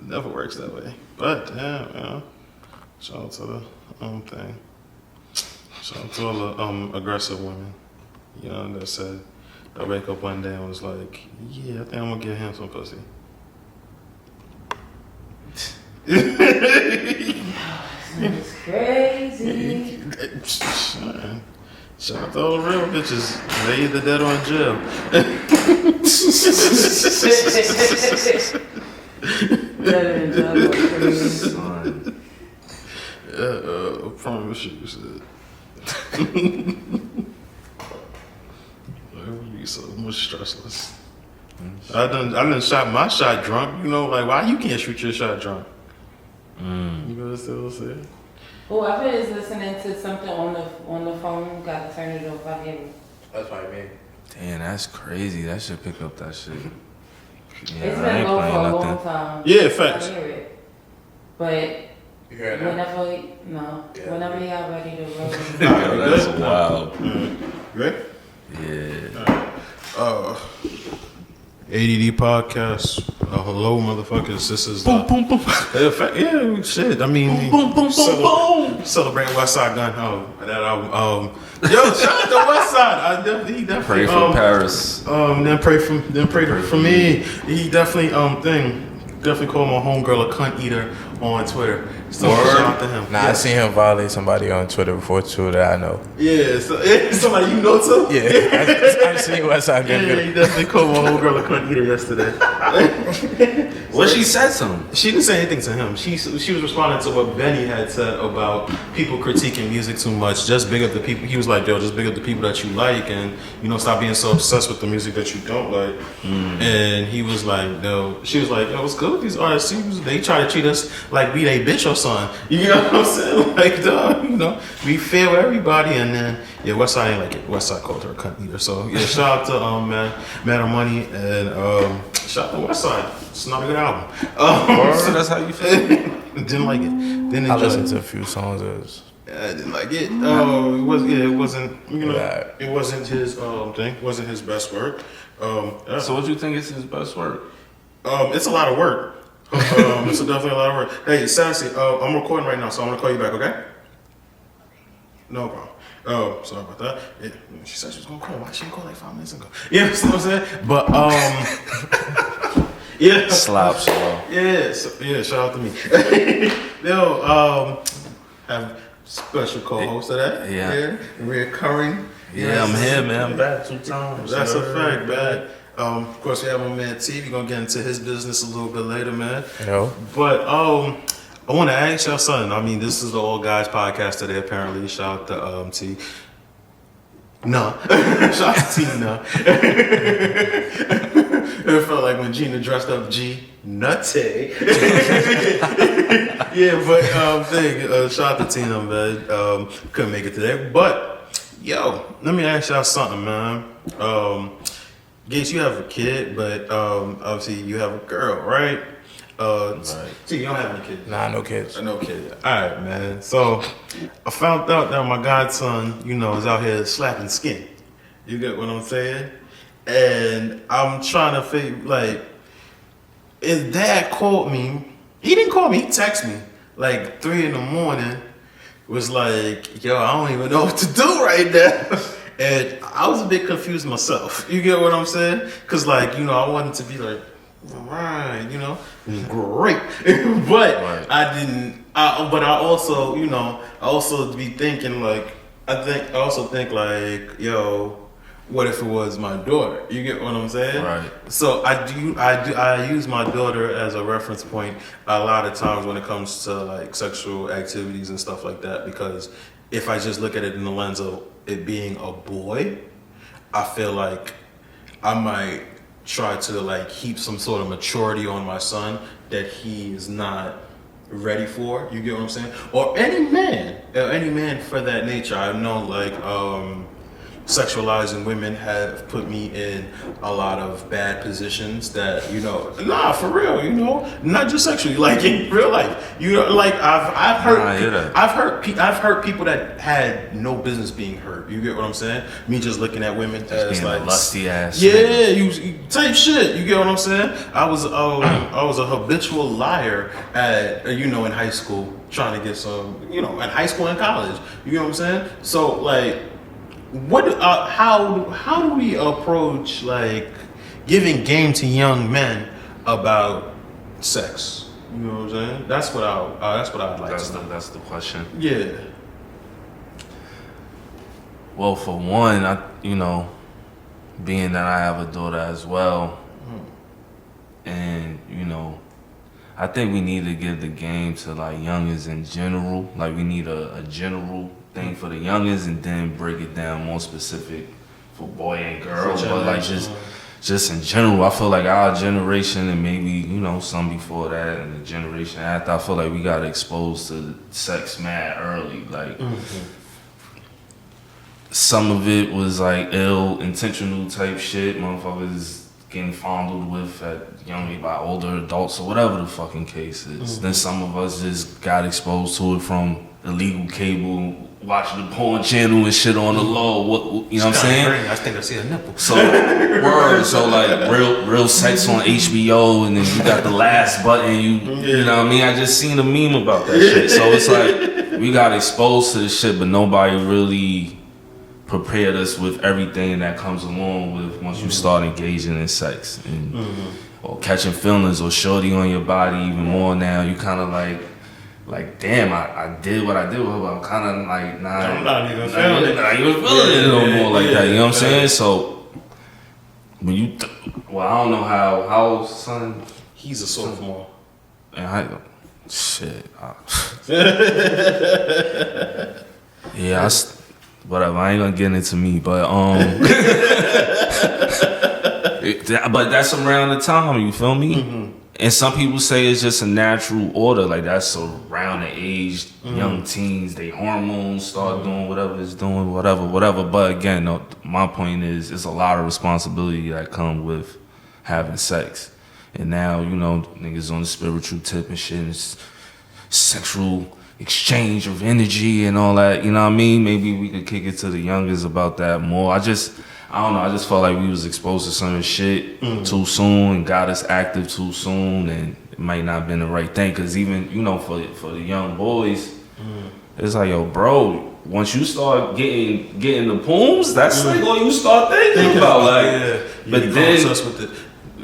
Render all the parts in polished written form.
Never works that way. But yeah, shout out to the thing. Shout out to all the aggressive women. You know, that said I wake up one day and was like, yeah, I think I'm gonna give him some pussy. It's crazy. Shout out to all the real bitches. They either dead or in jail. I promise you, shit. Be so much stressless. I done shot my shot drunk. You know, like why you can't shoot your shot drunk? You know what I'm saying? Whoever is listening to something on the phone, gotta turn it off. I get it. That's probably me. Damn, that's crazy. That should pick up that shit. Yeah, It's been low for a long time. Yeah, facts. I hear it. But You hear it now? whenever y'all ready to roll. That's wild. Right? Yeah. ADD podcast. Hello, motherfuckers. This is Boom, boom, boom. yeah, shit. I mean, Boom, boom, boom, boom. Celebrating West Side Gun. That album. Yo, shout out to West Side. He definitely Pray for Paris. Then pray for me. He definitely definitely called my homegirl a cunt eater on Twitter. So shout out to him. Nah, I seen him violate somebody on Twitter before too that I know. Yeah, so somebody you know too. Yeah, I've seen Westside Gun. Yeah, he definitely called my homegirl a cunt eater yesterday. Well, she said something. She didn't say anything to him. She was responding to what Benny had said about people critiquing music too much. Just big up the people. He was like, yo, just big up the people that you like, and stop being so obsessed with the music that you don't like. And he was like, no. She was like, yo, what's good with these artists? They try to treat us like we they bitch or something. You know what I'm saying? Like, dog, we fair with everybody, and then Westside ain't like it. Westside called her a cunt either. So yeah, shout out to Man of Money and shout out to Westside. It's not a good album. So that's how you feel? Didn't like it. Didn't I enjoy listened it. to a few songs. I didn't like it. It wasn't. It wasn't his thing. It wasn't his best work. So what do you think is his best work? It's a lot of work. It's definitely a lot of work. Hey, Sassy, I'm recording right now, so I'm gonna call you back. Okay? No problem. Oh, sorry about that. Yeah, she said she was gonna call. Why she didn't call like 5 minutes ago? Yeah, you know what I'm saying? But yeah. Slop slow. Yeah, shout out to me. Yo, have special co-host of that. Yeah. Reoccurring. Yeah, I'm here, man. I'm back 2 times. That's a fact, man. Of course, we have my man T. We're gonna get into his business a little bit later, man. But I want to ask y'all something. I mean, this is the All Guys podcast today, apparently. Shout out to T. Nah. Shout out to T, nah. It felt like when Gina dressed up G. Nutty. Yeah, but shout out to Tina, man. Couldn't make it today. But, yo, let me ask y'all something, man. Gates, you have a kid, but obviously you have a girl, right? Right. See, you don't have any kids. Nah, no kids. No kids. All right, man. So I found out that my godson, is out here slapping skin. You get what I'm saying? And I'm trying to figure, like, his dad called me. He didn't call me. He texted me like 3 a.m. Was like, yo, I don't even know what to do right now. And I was a bit confused myself. You get what I'm saying? Because, like, I wanted to be like, right, great. But right. I didn't. But I also, I also be thinking, like, I also think, like, yo, what if it was my daughter? You get what I'm saying? Right. So I use my daughter as a reference point a lot of times when it comes to, like, sexual activities and stuff like that, because if I just look at it in the lens of it being a boy, I feel like I might try to, like, heap some sort of maturity on my son that he is not ready for. You get what I'm saying? Or any man for that nature. I know, like, sexualizing women have put me in a lot of bad positions that, you know, nah, for real, you know, not just sexually, like in real life, you know, like I've hurt, Nah, I hear that. I've hurt people that had no business being hurt. You get what I'm saying? Me just looking at women as being like a lusty ass. yeah, you type shit. You get what I'm saying? I was a habitual liar at you know, in high school, trying to get some, you know, in high school and college. You get what I'm saying? So like, how do we approach like giving game to young men about sex? You know what I'm saying? That's what I'd like to know. That's the question. Yeah. Well, for one, you know, being that I have a daughter as well, and you know, I think we need to give the game to like youngins in general. Like we need a general thing for the youngins, and then break it down more specific for boy and girl. But like just in general, I feel like our generation and maybe, you know, some before that and the generation after, I feel like we got exposed to sex mad early. Like some of it was like ill intentional type shit, motherfuckers getting fondled with at young by older adults or whatever the fucking case is. Then some of us just got exposed to it from illegal cable, watching the porn channel and shit on the low. You know what I'm saying? I think I see a nipple. So like real sex on HBO, and then you got the last button. You know what I mean? I just seen a meme about that shit. So it's like we got exposed to this shit, but nobody really prepared us with everything that comes along with once you start engaging in sex and or catching feelings or shorty on your body even more. Now you kind of like damn, I did what I did with her, but I'm kind of like I'm not even feeling it. Not even feeling it no more like that. You know what I'm saying? So when you, I don't know how son. He's a sophomore. And yeah, whatever. I ain't gonna get into me, but but that's around the time. You feel me? And some people say it's just a natural order, like that's around the age young teens, they hormones start doing whatever it's doing, whatever. But again, no, my point is, it's a lot of responsibility that come with having sex. And now, you know, niggas on the spiritual tip and shit, and it's sexual exchange of energy and all that, you know what I mean? Maybe we could kick it to the youngest about that more. I don't know, I just felt like we was exposed to some shit too soon and got us active too soon, and it might not have been the right thing. Cause even, you know, for the young boys, it's like, yo, bro, once you start getting the pooms, that's like all you start thinking about. Like, but then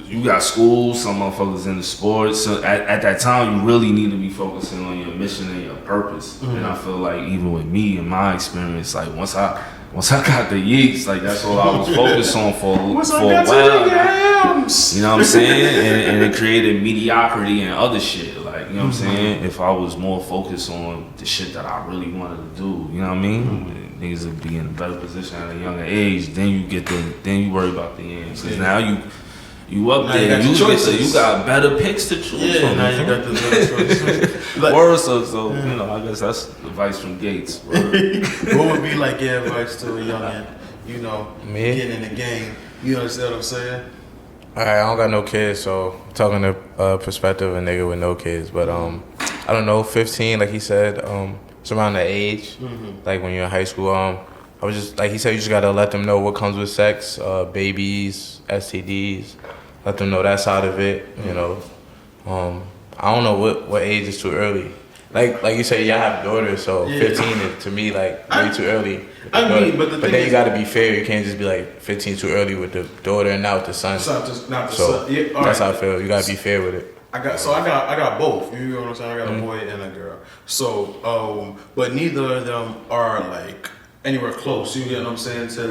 you got school, some motherfuckers in the sports. So at that time, you really need to be focusing on your mission and your purpose. And I feel like even with me and my experience, like once I got the yeeks, like that's all I was focused on for a while. You know what I'm saying? And it created mediocrity and other shit. Like, you know what I'm saying? If I was more focused on the shit that I really wanted to do, you know what I mean? Niggas would be in a better position at a younger age. Then you worry about the ends. Because now you up now there, you got better picks to choose from. Now you got the choices. So you know, I guess that's advice from Gates. What would be like your advice to a youngin', you know, getting in the game? You understand what I'm saying? Alright, I don't got no kids, so I'm talking to perspective of a nigga with no kids. But I don't know, 15, like he said, it's around the age, like when you're in high school. I was just like he said, you just gotta let them know what comes with sex, babies, STDs. Let them know that side of it, you know. I don't know what age is too early. Like you said, y'all have daughters, so 15 is to me like way too early. I mean, but then you got to be fair. You can't just be like 15 too early with the daughter and not with the son. Not the So son. Yeah, that's how I feel. You got to be fair with it. I got both. You know what I'm saying? I got a boy and a girl. So, but neither of them are like anywhere close. You get what I'm saying to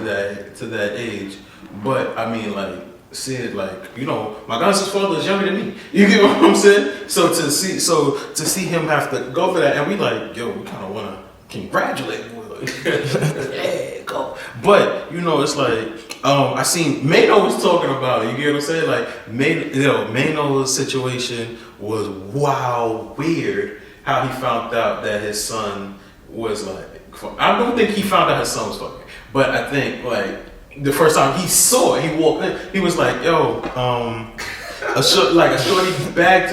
that age. But I mean, like, said like, you know, my godson father is younger than me. You get what I'm saying? So to see him have to go for that, and we like, yo, we kind of want to congratulate him. Yeah, go. But you know, it's like I seen Mano was talking about it. You get what I'm saying? Like Mano's situation was weird. How he found out that his son was like, I don't think he found out his son was fucking. But I think like the first time he saw it, he walked in. He was like, "Yo, a shorty bagged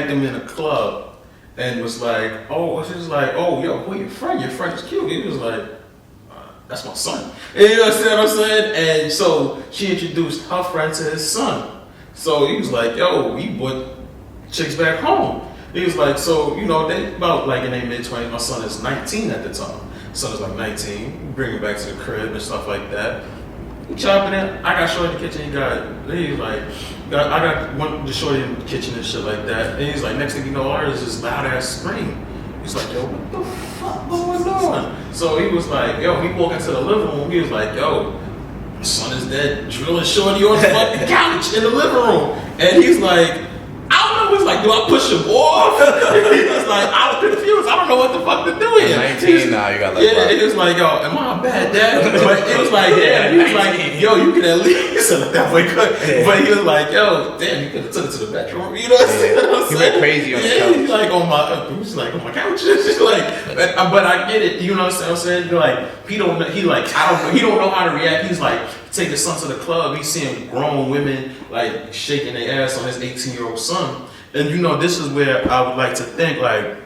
him in a club, and was like, oh, she was like, oh, yo, who your friend? Your friend is cute." He was like, "That's my son." And you know what I'm saying? And so she introduced her friend to his son. So he was like, "Yo, we brought chicks back home." He was like, so, you know, they about like in their mid-20s. My son is 19 at the time. Son is like 19. Bring him back to the crib and stuff like that. Chopping it. I got shorty in the kitchen. He's like, I got one the shorty in the kitchen and shit like that. And he's like, next thing you know, I heard this loud ass scream. He's like, "Yo, what the fuck going on?" So he was like, yo, he walked into the living room. He was like, "Yo, my son is dead, drilling shorty on the fucking couch in the living room." And he's like, I don't know. He was like, "Do I push him off?" He was like, "I'm confused. I don't know what the fuck to do here." 19 now, you got like. Yeah, he was like, "Yo, am I a bad dad?" But it was like, yeah, he was like, "Yo, you could at least," that way could. But he was like, "Yo, damn, you could have took it to the bedroom." You know what I'm saying? He went crazy on the couch. He's like on my couch. It's just like, but I get it. You know what I'm saying? Like he don't know how to react. He's like, take his son to the club. He's seeing grown women like shaking their ass on his 18-year-old son. And you know, this is where I would like to think like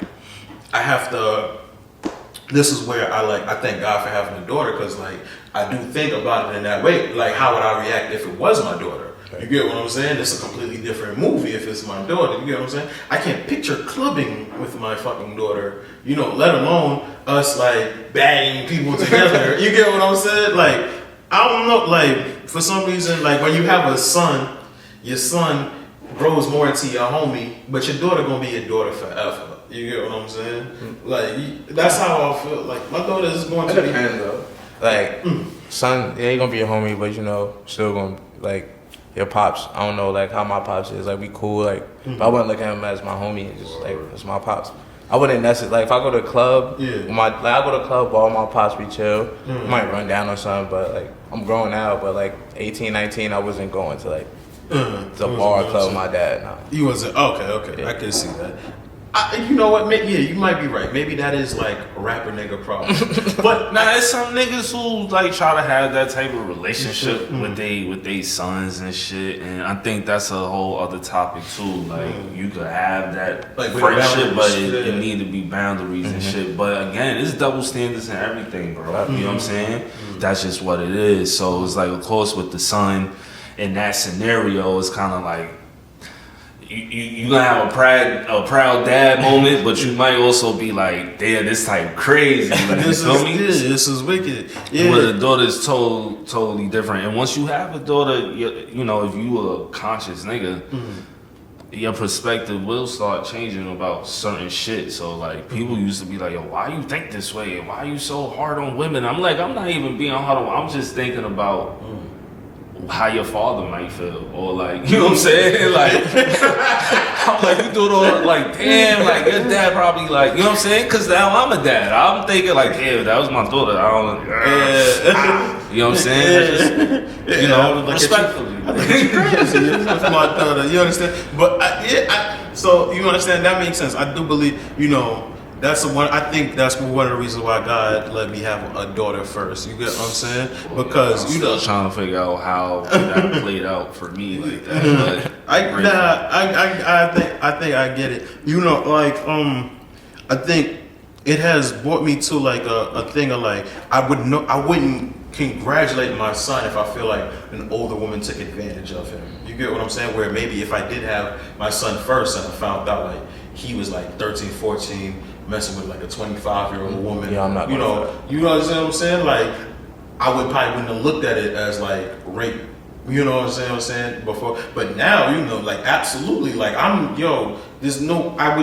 this is where I thank God for having a daughter, because like I do think about it in that way. Like, how would I react if it was my daughter? You get what I'm saying? It's a completely different movie if it's my daughter. You get what I'm saying? I can't picture clubbing with my fucking daughter, you know, let alone us like banging people together. You get what I'm saying? Like, I don't know, like for some reason, like when you have a son, your son grows more into your homie, but your daughter gonna be your daughter forever. You get what I'm saying? Like, that's how I feel. Like, my daughter is going to be. Depends though. Like, son, yeah, he gonna be your homie, but you know, still gonna like your pops. I don't know like how my pops is. Like, we cool. Like, but I wouldn't look at him as my homie. It's just like it's my pops. I wouldn't necessarily like if I go to the club. Yeah. I go to the club, all my pops be chill. Might run down or something, but like I'm grown now. But like 18, 19, I wasn't going to like the bar club with my dad. No. You wasn't okay. Yeah. I can see that. You know what? You might be right. Maybe that is like a rapper nigga problem. But nah, there's some niggas who like try to have that type of relationship with they sons and shit, and I think that's a whole other topic too. Like you could have that like friendship, but it need to be boundaries and shit. But again, it's double standards and everything, bro. You know what I'm saying? That's just what it is. So it's like, of course, with the son in that scenario, it's kind of like. You gonna have a proud dad moment, but you might also be like, damn, this type crazy. Like, this is wicked. Yeah. But the daughter is totally different. And once you have a daughter, you know, if you a conscious nigga, your perspective will start changing about certain shit. So like, people used to be like, yo, why you think this way? Why you so hard on women? I'm like, I'm not even being hard on. I'm just thinking about. How your father might feel, or like, you know what I'm saying? Like, I'm like, you do it all, like, damn, like, your dad probably, like, you know what I'm saying? Because now I'm a dad. I'm thinking, like, damn, that was my daughter. I don't, you know what I'm saying? Just, you know, respectfully. Crazy. That's my daughter. You understand? But, so, you understand? That makes sense. I do believe, you know, that's the one. I think that's one of the reasons why God let me have a daughter first. You get what I'm saying? Because I'm still trying to figure out how that played out for me like that. But I think I get it. You know, like I think it has brought me to like a thing of like I wouldn't congratulate my son if I feel like an older woman took advantage of him. You get what I'm saying? Where maybe if I did have my son first and I found out like he was like 13, 14. Messing with like a 25-year-old woman, yeah, I'm not. You know what I'm saying? Like, I wouldn't have looked at it as like rape. You know what I'm saying? Before, but now, you know, like absolutely, like there's no, I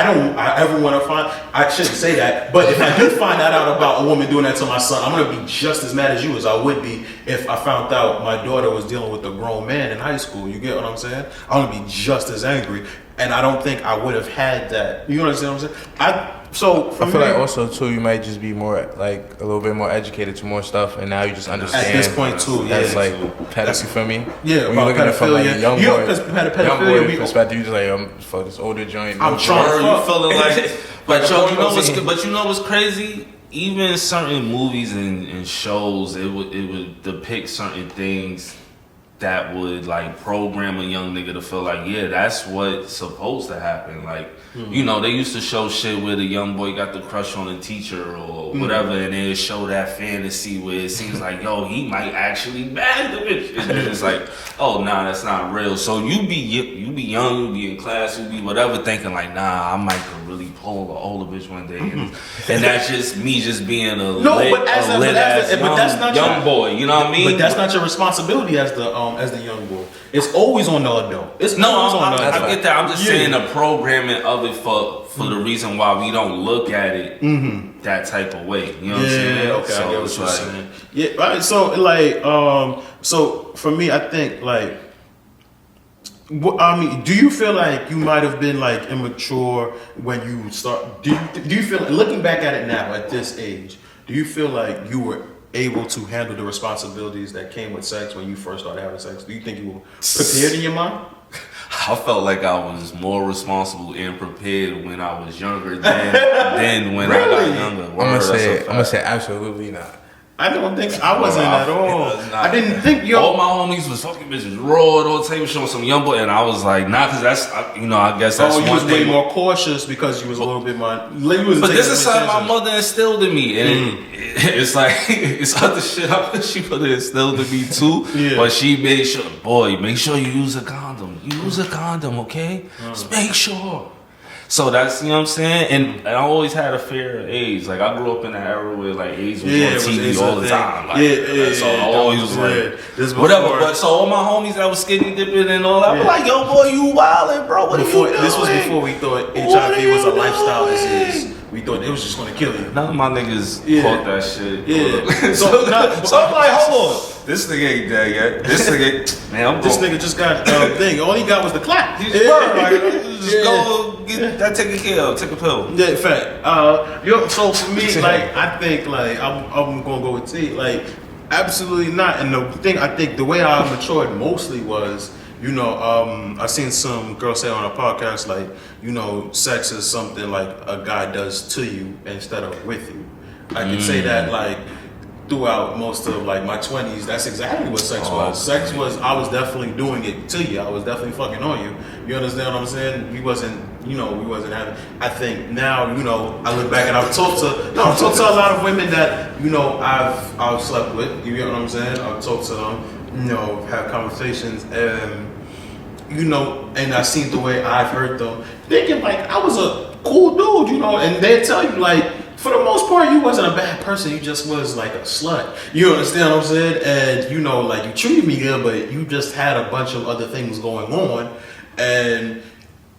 don't ever want to find. I shouldn't say that, but if I do find that out about a woman doing that to my son, I'm gonna be just as mad as you as I would be if I found out my daughter was dealing with a grown man in high school. You get what I'm saying? I'm gonna be just as angry. And I don't think I would have had that. You understand what I'm saying? I feel like also too, you might just be more like a little bit more educated to more stuff, and now you just understand. At this point too, yeah. That's like pedophilia. You feel me? Yeah, when you're looking at it from like a young boy perspective, you just like fuck this older joint. I'm trying. You feeling like, but you know what's crazy? even certain movies and shows, it would depict certain things that would like program a young nigga to feel like, yeah, that's what's supposed to happen. Like, you know, they used to show shit where the young boy got the crush on a teacher or whatever, and they would show that fantasy where it seems like, yo, he might actually bag the bitch. And then it's like, oh, nah, that's not real. So you be young, you be in class, you be whatever, thinking like, nah, I might could really pull an older bitch one day. And that's just me just being a young boy, you know what I mean? But that's not your responsibility as the young boy. It's always on the adult. I get that. I'm just saying the programming of it for the reason why we don't look at it that type of way. You know what I'm saying? Okay, so I get what it's you're like, saying. Yeah, right. So like, so for me, I think like, I mean, do you feel like you might have been like immature when you start? Do you feel, looking back at it now at this age, do you feel like you were able to handle the responsibilities that came with sex when you first started having sex? Do you think you were prepared in your mind? I felt like I was more responsible and prepared when I was younger than when I got younger. I'm gonna say absolutely not. I don't think I wasn't at all. I didn't think all my homies was fucking bitches raw and all the time showing some young boy, and I was like, nah, because that's I guess that's you was way more cautious because you was a little bit more. But this is something my mother instilled in me, and it's like it's other shit she put instilled in me too. Yeah. But she made sure, boy, make sure you use a condom. Use a condom, okay? Just make sure. So that's, you know what I'm saying? And I always had a fear of AIDS. Like, I grew up in that era where, like, AIDS was on TV all the time. Like, so I always was like, whatever. But so all my homies that was skinny dipping and all that, I was like, yo, boy, you wildin', bro. What are you doing? This was before we thought HIV was a lifestyle disease. We thought it was just going to kill you. None of my niggas caught that shit. Yeah. so I'm like, hold on. This nigga ain't dead yet. This nigga, man, this nigga just got thing. All he got was the clap. He just go get that taken care of. Take a pill. Yeah, in fact. So for me, like, I think, like, I'm gonna go with T. Like, absolutely not. And the thing, I think the way I matured mostly was, I seen some girl say on a podcast, like, sex is something like a guy does to you instead of with you. I can say that, like, throughout most of like my 20s, that's exactly what sex was. Sex was, I was definitely doing it to you. I was definitely fucking on you. You understand what I'm saying? We wasn't having, I think now, I look back and I've talked to a lot of women that, I've slept with, you get what I'm saying? I've talked to them, have conversations and, and I seen the way I've heard them thinking like I was a cool dude, and they tell you like, for the most part, you wasn't a bad person. You just was like a slut. You understand what I'm saying? And like you treated me good, but you just had a bunch of other things going on. And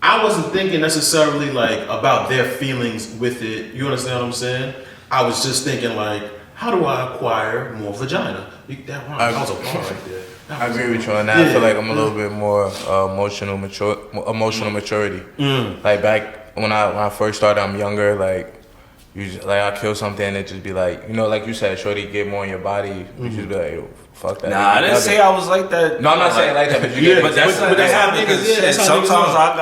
I wasn't thinking necessarily like about their feelings with it. You understand what I'm saying? I was just thinking like, how do I acquire more vagina? That was a bar right there. I agree with you on that. I feel like I'm a little bit more emotional maturity. Like back when I first started, I'm younger. Like. I kill something and it just be like, like you said, shorty get more in your body. You just be like, yo, fuck that. Nah, I didn't say I was like that. No, I'm not saying like that, but you get. But that's how niggas is. Sometimes I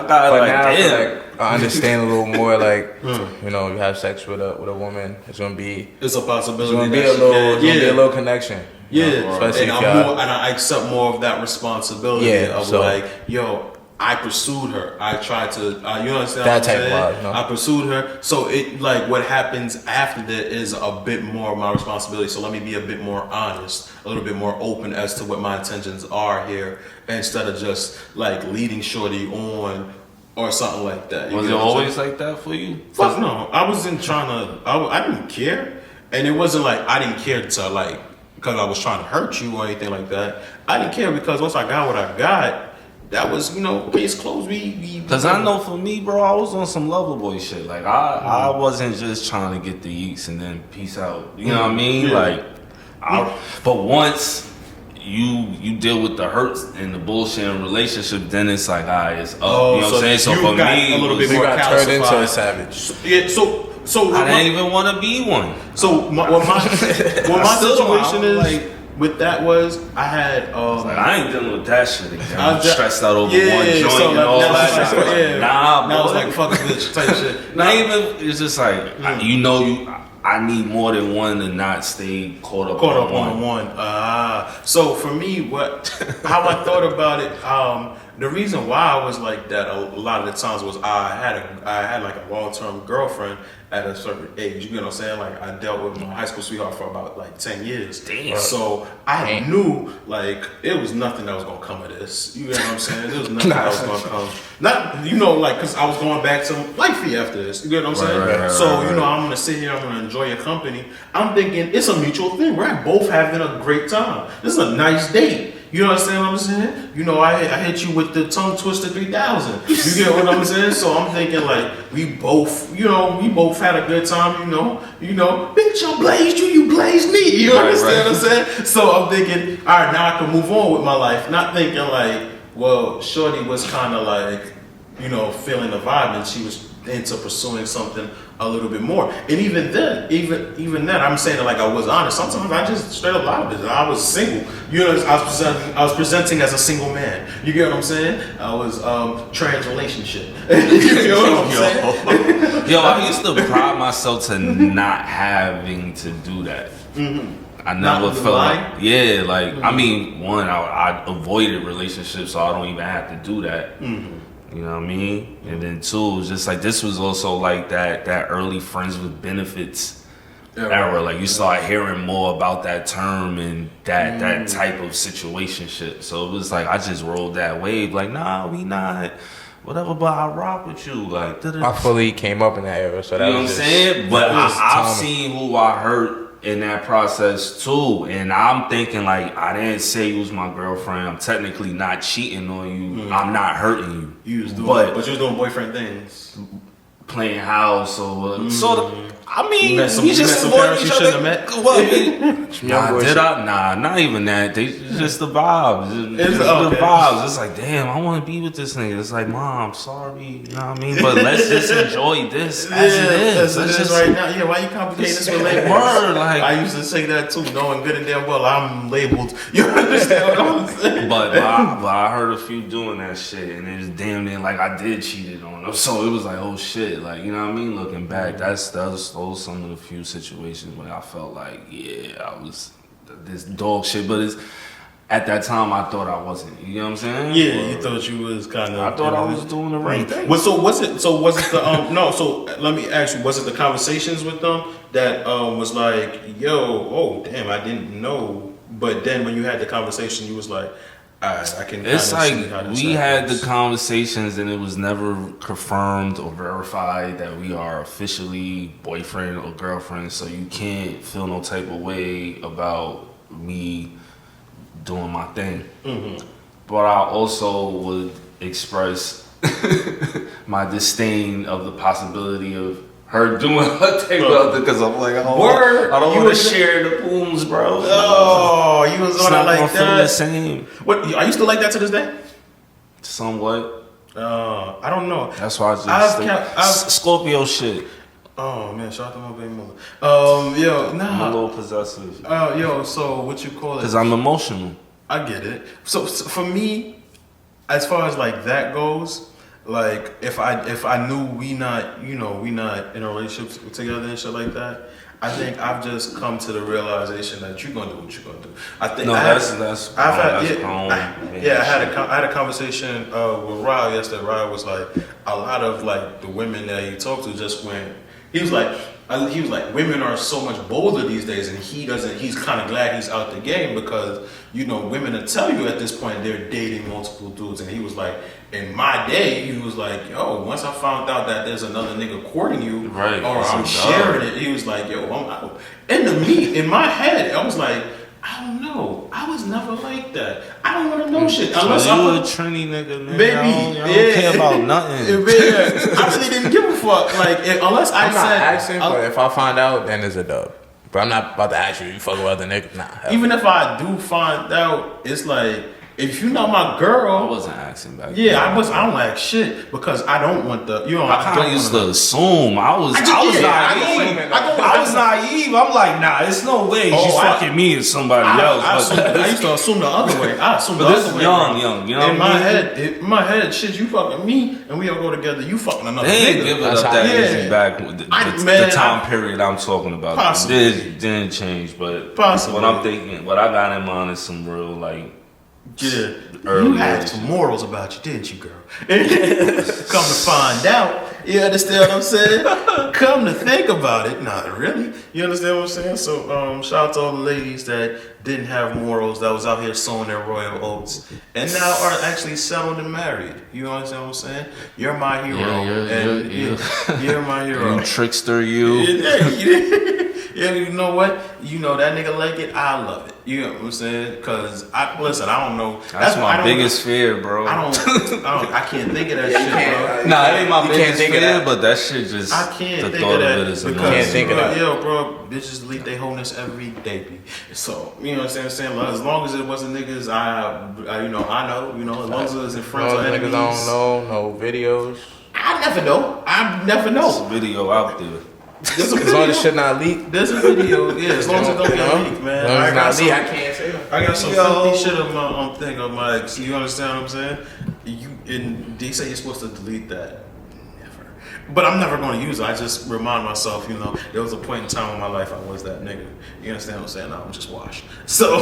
got but like, now damn. I understand a little more. Like, you have sex with a woman, it's gonna be. It's a possibility. It's gonna be a little connection. Yeah, and I accept more of that responsibility of like, yo. I pursued her. I tried to, you understand that type of love, no? I pursued her. So it, like, what happens after that is a bit more of my responsibility. So let me be a bit more honest, a little bit more open as to what my intentions are here, instead of just like leading shorty on or something like that. Was it always like that for you? Fuck no. I wasn't trying to, I didn't care. And it wasn't like I didn't care to like, because I was trying to hurt you or anything like that. I didn't care because once I got what I got, that was, case closed. Because I know for me, bro, I was on some lover boy shit. Like, I wasn't just trying to get the yeeks and then peace out. You know what I mean? Yeah. Like, but once you deal with the hurts and the bullshit in relationship, then it's like, it's up. You know what I'm saying? So for me, a little bit more turned into a savage. Yeah, so I didn't even want to be one. So what my situation is, like, with that was, I had I ain't dealing with that shit again. I'm stressed out over one joint and all that shit. Nah, now it's like fuck this bitch type shit. Not even. It's just like I need more than one to not stay caught up on one. So for me, how I thought about it, the reason why I was like that a lot of the times was I had like a long-term girlfriend at a certain age. You know what I'm saying? Like I dealt with my high school sweetheart for about like 10 years. Damn. So I knew like it was nothing that was gonna come of this. You know what I'm saying? There was nothing that was gonna come. Not like because I was going back to lifey after this. You get what I'm saying? Right, so I'm gonna sit here. I'm gonna enjoy your company. I'm thinking it's a mutual thing. We're both having a great time. This is a nice date. You understand what I'm saying? I hit you with the tongue twister 3000. You get what I'm saying? So I'm thinking like we both had a good time. Bitch, I blazed you, you blazed me. You understand what I'm saying? So I'm thinking, all right, now I can move on with my life. Not thinking like, well, shorty was kind of like, feeling the vibe, and she was into pursuing something a little bit more. And even then, I'm saying it like I was honest. Sometimes I just straight up lied. I was single. I was presenting as a single man. You get what I'm saying? I was trans relationship. You know what I'm saying? Yo, I used to pride myself to not having to do that. Mm-hmm. I never felt like, I mean, one, I avoided relationships, so I don't even have to do that. Mm-hmm. You know what I mean? And then two, it's just like this was also like that early friends with benefits era. Like you start hearing more about that term and that type of situationship. So it was like I just rolled that wave. Like, nah, we not whatever, but I rock with you. Like, I fully came up in that era, so that you know was what I'm saying? But I've seen who I hurt in that process too, and I'm thinking like I didn't say you was my girlfriend. I'm technically not cheating on you. I'm not hurting you. You was doing, but you was doing boyfriend things, playing house or sort of. I mean, we just avoid each other. Nah, not even that. They just the vibes. It's the vibes. It's like, damn, I want to be with this nigga. It's like, Mom, sorry, you know what I mean? But let's just enjoy this as it is. Let's just right now. Yeah, why you complicate this with labels? Word, like I used to say that too, knowing good and damn well I'm labeled. You understand what I'm saying? But I heard a few doing that shit, and it was damn near like I did cheated on them. So it was like, oh shit, like you know what I mean? Looking back, that was some of the few situations where I felt like, yeah, I was this dog shit. But it's at that time I thought I wasn't. You know what I'm saying? Yeah, you thought you was kind of. I thought I was doing the right thing. Well, so was it the no? So let me ask you, was it the conversations with them that was like, yo, oh damn, I didn't know. But then when you had the conversation, you was like, I can. It's like we had the conversations, and it was never confirmed or verified that we are officially boyfriend or girlfriend. So you can't feel no type of way about me doing my thing. Mm-hmm. But I also would express my disdain of the possibility of her doing her thing because I'm like, I don't want to share the booms, bro. Oh, you was on it like that. The same. What? Are you still like that to this day? Somewhat. I don't know. That's why I just Scorpio shit. Oh man, shout out to my baby mother. Yo, nah. I'm a little possessive. So what you call it? Because I'm emotional. I get it. So for me, as far as like that goes, like if I knew we not in a relationship together and shit like that, I think I've just come to the realization that you're gonna do what you're gonna do. I think I had a conversation with Ryle yesterday. Ryle was like, a lot of like the women that he talked to just went. He was like, women are so much bolder these days, and he's kind of glad he's out the game because, women will tell you at this point they're dating multiple dudes. And he was like, in my day, he was like, yo, once I found out that there's another nigga courting you, right, or I'm sharing it, he was like, yo, I'm out. In my head, I was like, I don't know. I was never like that. I don't want to know shit. Unless you a Trini nigga, man. Baby, I don't care about nothing. I really didn't give a fuck. Like, unless I'm not asking, but if I find out, then it's a dub. But I'm not about to ask you fuck with other niggas. Nah. Even if I do find out, it's like, if you're not my I girl, wasn't asking back. yeah, I don't ask shit because I don't want the. You know, I kind of used to assume. I was I naive. I'm like, nah, there's no way she's fucking me or somebody else. I used to assume the other way. I assume the But this other is way. young. You know in what I mean? in my head, shit, you fucking me, and we all go together. You fucking another They ain't nigga. give it up that easy back with the time period I'm talking about. Possibly. It didn't change, but Possibly. what I'm thinking, what I got in mind is some real like. Yeah, Early you had age. some morals about you, didn't you, girl? Come to find out, you understand what I'm saying? Come to think about it, not really. You understand what I'm saying? So, shout out to all the ladies that didn't have morals, that was out here sowing their royal oats, and now are actually settled and married. You understand what I'm saying? You're my hero, you're my hero. You trickster, you. Yeah, you know what? You know that nigga like it. I love it. You know what I'm saying? Cause I don't know. That's my biggest fear, bro. I can't think of that shit, bro. Nah, it ain't my biggest think of fear, that. but that shit just. I can't the think thought of that it is because annoying. Can't think of that. Yo, bro, bitches delete their wholeness every day, B. So you know what I'm saying? As long as it wasn't niggas, I know, as long as it was in friends or enemies. Niggas I don't know, no videos. I never know. There's a video out there. There's a As long as shit not leaked. There's a video, yeah. As long as it don't get leaked, man. As long as it's not leaked, I some- can't say that. I got some filthy shit on my thing on my ex. You understand what I'm saying? They say you're supposed to delete that. Never. But I'm never going to use it. I just remind myself, there was a point in time in my life I was that nigga. You understand what I'm saying? No, I'm just washed. So.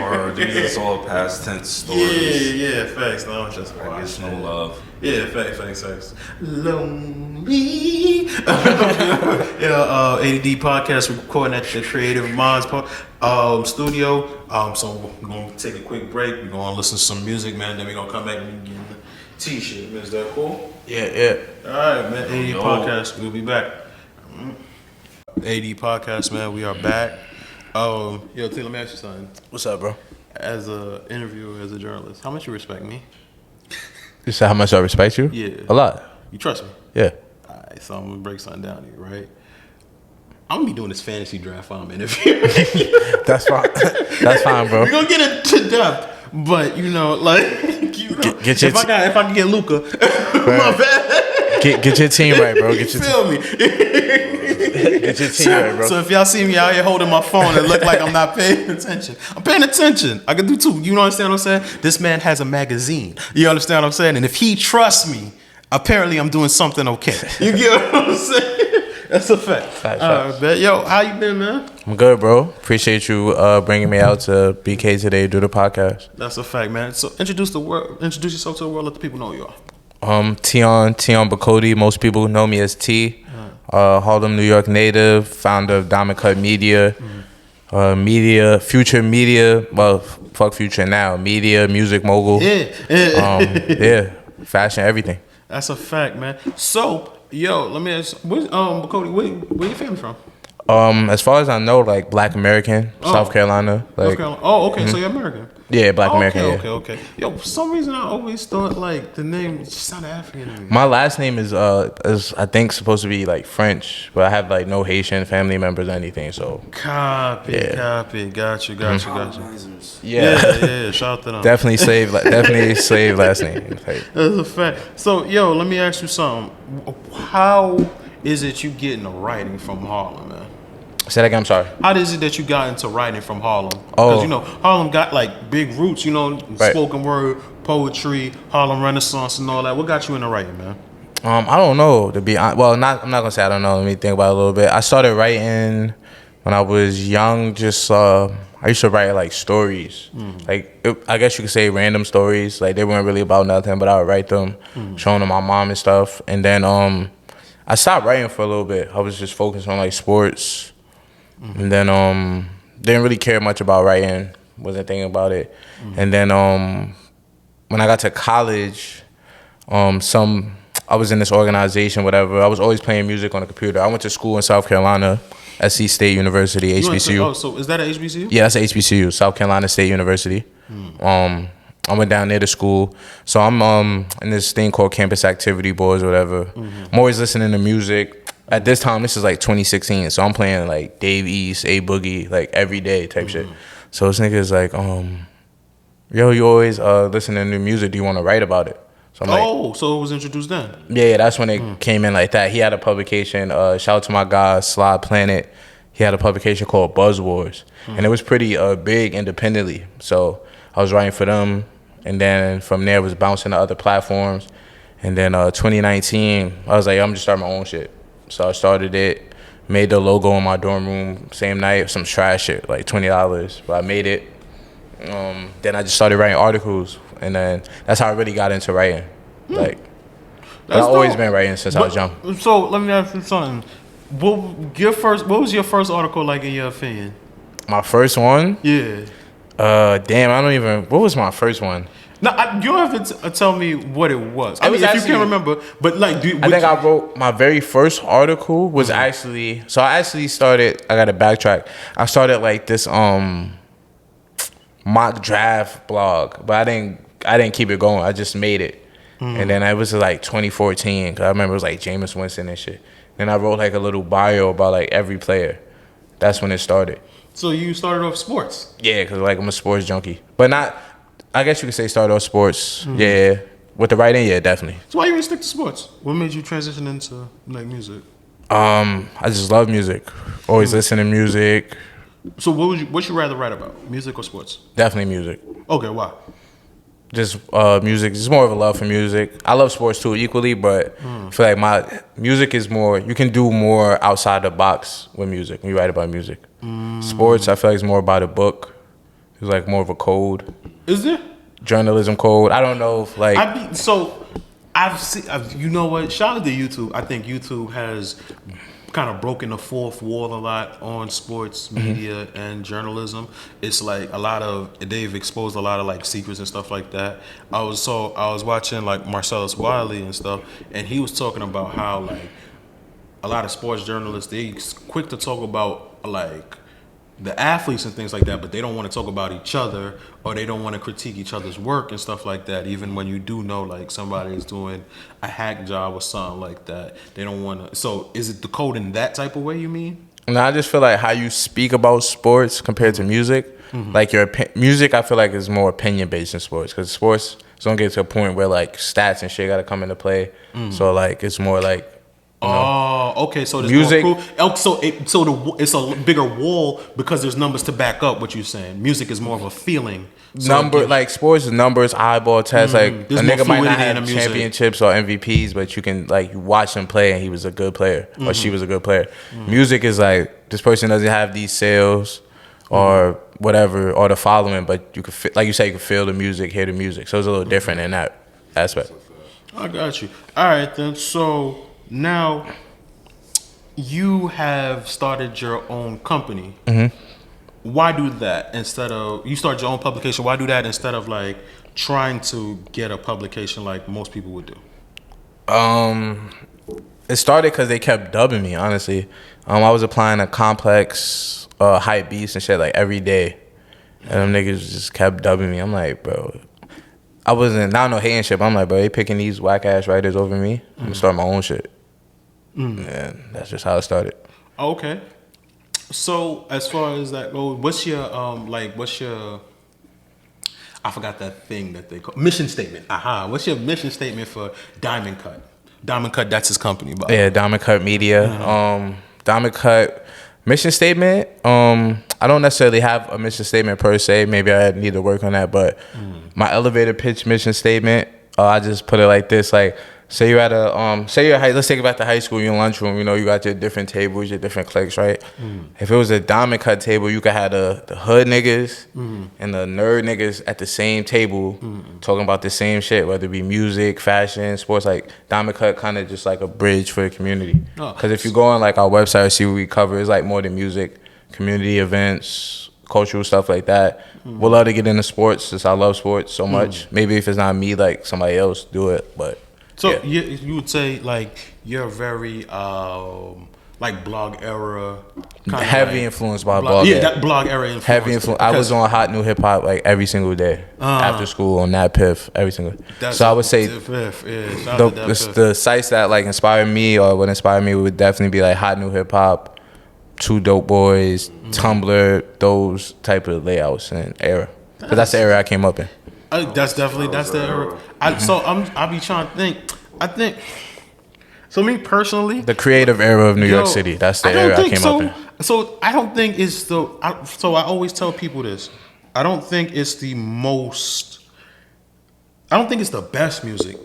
Or these are all past tense stories. Yeah, facts. No, I'm just I washed. guess no love. Yeah, facts. Lonely. ADD podcast. We're recording at the Creative Minds studio. So we're gonna take a quick break. We're gonna listen to some music, man. Then we're gonna come back and get the T-shirt. Is that cool? Yeah. All right, man. AD podcast. We'll be back. AD podcast, man. We are back. T, let me ask you something. What's up, bro? As a interviewer, as a journalist, how much you respect me? You said how much I respect you? Yeah. A lot. You trust me? Yeah. Alright, so I'm gonna break something down here, right? I'm gonna be doing this fantasy draft while I'm interviewing. That's fine. That's fine, bro. We're gonna get into depth, but Get your if I can get Luca, my bad. Get your team right, bro. You feel me? Get your team right, bro. So if y'all see me out here holding my phone and look like I'm not paying attention, I'm paying attention. I can do too. You understand what I'm saying? This man has a magazine. You understand what I'm saying? And if he trusts me, apparently I'm doing something okay. You get what I'm saying? That's a fact. Facts. Bet. Yo, how you been, man? I'm good, bro. Appreciate you bringing me out to BK today to do the podcast. That's a fact, man. So introduce yourself to the world. Let the people know who you are. Tion Bacotti. Most people know me as T. Harlem, New York native, founder of Diamond Cut Media. Future Media. Well, fuck Future now. Media, music mogul. Yeah. Fashion, everything. That's a fact, man. So, yo, let me ask, Bacotti, where your family from? As far as I know, like Black American, South Carolina. Like, North Carolina. Oh, okay. So you're American. yeah, Black American. Yeah. Okay. Yo, for some reason I always thought like the name just sounded African to me. My last name is I think supposed to be like French, but I have like no Haitian family members or anything. So Copy. Got you. Yeah. Shout out to them. definitely slave last name. Like, That's a fact. So, yo, let me ask you something. How is it you get into writing from Harlem, man? say that again. I'm sorry. How is it that you got into writing from Harlem? Oh. Because, Harlem got, like, big roots, Right. spoken word, poetry, Harlem Renaissance and all that. What got you into writing, man? I don't know to be honest. Well, I'm not gonna say I don't know. Let me think about it a little bit. I started writing when I was young. Just I used to write like stories, I guess you could say random stories. Like they weren't really about nothing, but I would write them, showing them my mom and stuff. And then I stopped writing for a little bit. I was just focused on like sports, and then didn't really care much about writing. Wasn't thinking about it. And then when I got to college, I was in this organization, whatever. I was always playing music on the computer. I went to school in South Carolina, SC State University, HBCU. So is that an HBCU? Yeah, that's a HBCU, South Carolina State University. I went down there to school. So I'm in this thing called Campus Activity Boards or whatever. I'm always listening to music. At this time, this is like 2016, so I'm playing like Dave East, A Boogie, like every day type shit. So this nigga's like, yo, you always listen to new music. Do you want to write about it? So I'm like, so it was introduced then. yeah, that's when it came in like that. He had a publication. Shout out to my guy, Slide Planet. He had a publication called Buzz Wars, and it was pretty big independently. So I was writing for them, and then from there was bouncing to other platforms. And then 2019, I was like, I'm just starting my own shit. So I started it, made the logo in my dorm room same night, some trash shit, like $20, but I made it. Then I just started writing articles, and then that's how I really got into writing. Like, but I've always been writing since I was young. So let me ask you something. What was your first article like in your opinion? My first one? Yeah. Damn, I don't even. What was my first one? No, you don't have to tell me what it was. I It mean, was if you actually- can't remember, but like, I think I wrote my very first article was actually. So I actually started. I got to backtrack. I started like this mock draft blog, but I didn't keep it going. I just made it, and then it was like 2014. 'Cause I remember it was like Jameis Winston and shit. Then I wrote like a little bio about like every player. That's when it started. So you started off sports. Yeah, because like I'm a sports junkie, but not. I guess you could say start off sports. Yeah, with the writing, yeah, definitely. So why you didn't stick to sports? What made you transition into like music? I just love music. Always listen to music. So what you rather write about? Music or sports? Definitely music. Okay, why? Just music. Just more of a love for music. I love sports too equally, but I feel like my music is more. You can do more outside the box with music when you write about music. Sports, I feel like it's more about a book. It's like more of a code. Is there? Journalism code. I don't know if like. I've seen. You know what? Shout out to YouTube. I think YouTube has kind of broken the fourth wall a lot on sports media and journalism. It's like they've exposed a lot of like secrets and stuff like that. I was watching like Marcellus Wiley and stuff, and he was talking about how like a lot of sports journalists, they quick to talk about like the athletes and things like that, but they don't want to talk about each other, or they don't want to critique each other's work and stuff like that. Even when you do know like somebody is doing a hack job or something like that, they don't want to. So is it the code in that type of way you mean? No, I just feel like how you speak about sports compared to music. Like your music, I feel like is more opinion based in sports, because sports is gonna get to a point where like stats and shit gotta come into play. So like it's more like. Oh, okay. So there's music. more proof. It's a bigger wall because there's numbers to back up what you're saying. Music is more of a feeling. So Like sports is numbers, eyeball test. Like a There's more nigga might not fluidity in have the music. championships or MVPs, but you can like you watch him play and he was a good player or she was a good player. Music is like this person doesn't have these sales or whatever or the following, but you could like you say you can feel the music, hear the music. So it's a little different in that aspect. I got you. All right then. So now you have started your own company. Why do that instead of you start your own publication? Why do that instead of like trying to get a publication like most people would do? It started because they kept dubbing me. Honestly, I was applying to Complex, Hype Beats and shit like every day, and them niggas just kept dubbing me. I'm like, bro, I wasn't not no hating shit. But I'm like, bro, they picking these whack ass writers over me. I'm gonna start my own shit. And that's just how it started. Okay. So as far as that goes, what's your I forgot that thing that they call mission statement. What's your mission statement for Diamond Cut? Diamond Cut, that's his company, by the way. Yeah, Diamond Cut Media. Diamond Cut mission statement. I don't necessarily have a mission statement per se. Maybe I need to work on that. But my elevator pitch mission statement, I just put it like this: like, say you're at a let's take it back to high school. You're in lunchroom. You know, you got your different tables, your different cliques, right? If it was a Diamond Cut table, you could have the hood niggas and the nerd niggas at the same table talking about the same shit, whether it be music, fashion, sports. Like Diamond Cut, kind of just like a bridge for the community. Because if you go on like our website and see what we cover, it's like more than music, community events, cultural stuff like that. We'll love to get into sports since I love sports so much. Maybe if it's not me, like somebody else do it, but. So yeah. you would say like you're very like blog era kind Heavy of influenced by blog. Yeah, that blog era influence. Heavy influence. I was on Hot New Hip Hop like every single day after school on that Piff every single day. So I would say the sites that like inspired me or what inspired me would definitely be like Hot New Hip Hop, Two Dope Boys, Tumblr, those type of layouts and era. Because that's the era I came up in. That's the era. I be trying to think. I think. So me personally, The creative era of New York City. That's the era I came up in. So I don't think it's the. So I always tell people this. I don't think it's the most. I don't think it's the best music,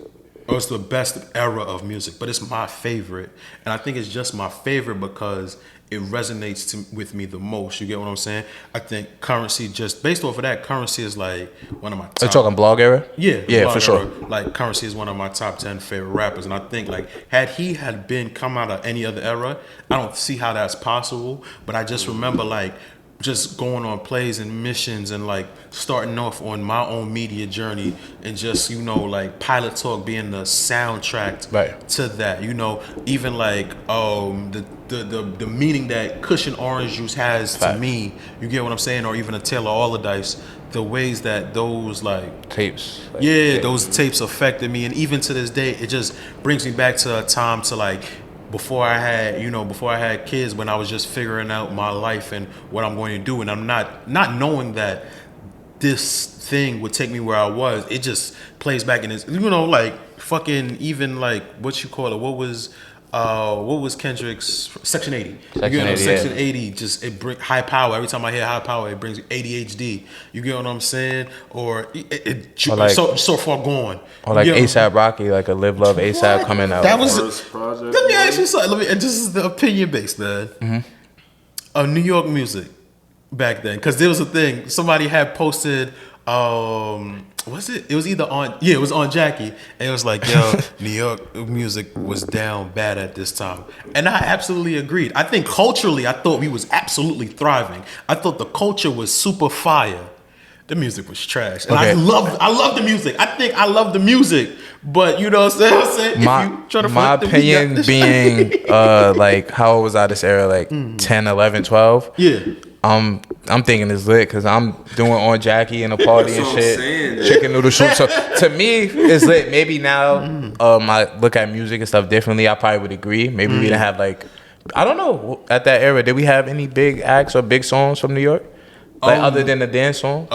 or it's the best era of music, but it's my favorite, and I think it's just my favorite because it resonates with me the most. You get what I'm saying? I think Currency, just based off of that, Currency is like one of my top. Are you talking blog era? Yeah, Yeah, for sure. Like Currency is one of my top 10 favorite rappers, and I think like had he been come out of any other era, I don't see how that's possible. But I just remember like just going on plays and missions and like starting off on my own media journey and just like Pilot Talk being the soundtrack to that. Even like the meaning that Cushion Orange Juice has to me. You get what I'm saying? Or even a Taylor Allderdice. The ways that those like tapes, those tapes affected me, and even to this day, it just brings me back to a time to like before I had kids, when I was just figuring out my life and what I'm going to do, and I'm not knowing that this thing would take me where I was. It just plays back in this, like fucking even like what you call it. What was Kendrick's Section 80? Section 80, just it bring high power. Every time I hear high power, it brings ADHD. You get what I'm saying? Or like, so far gone. Or like ASAP Rocky, like a Live Love ASAP coming out. That was first project. Let me ask you something. And this is the opinion based, man. Of New York music back then, because there was a thing. Somebody had posted. Was it? It was either on. Yeah, it was on Jackie, and it was like, yo, New York music was down bad at this time, and I absolutely agreed. I think culturally, I thought we was absolutely thriving. I thought the culture was super fire. The music was trash, and I love the music. I think I love the music, but you know what I'm saying? My opinion being like how was I this era, like 10, 11, 12? Yeah. I'm thinking it's lit because I'm doing on Jackie and a party and shit, chicken noodle soup. So to me, it's lit. Maybe now, I look at music and stuff differently. I probably would agree. Maybe we didn't have like, I don't know. At that era, did we have any big acts or big songs from New York, like other than the dance songs?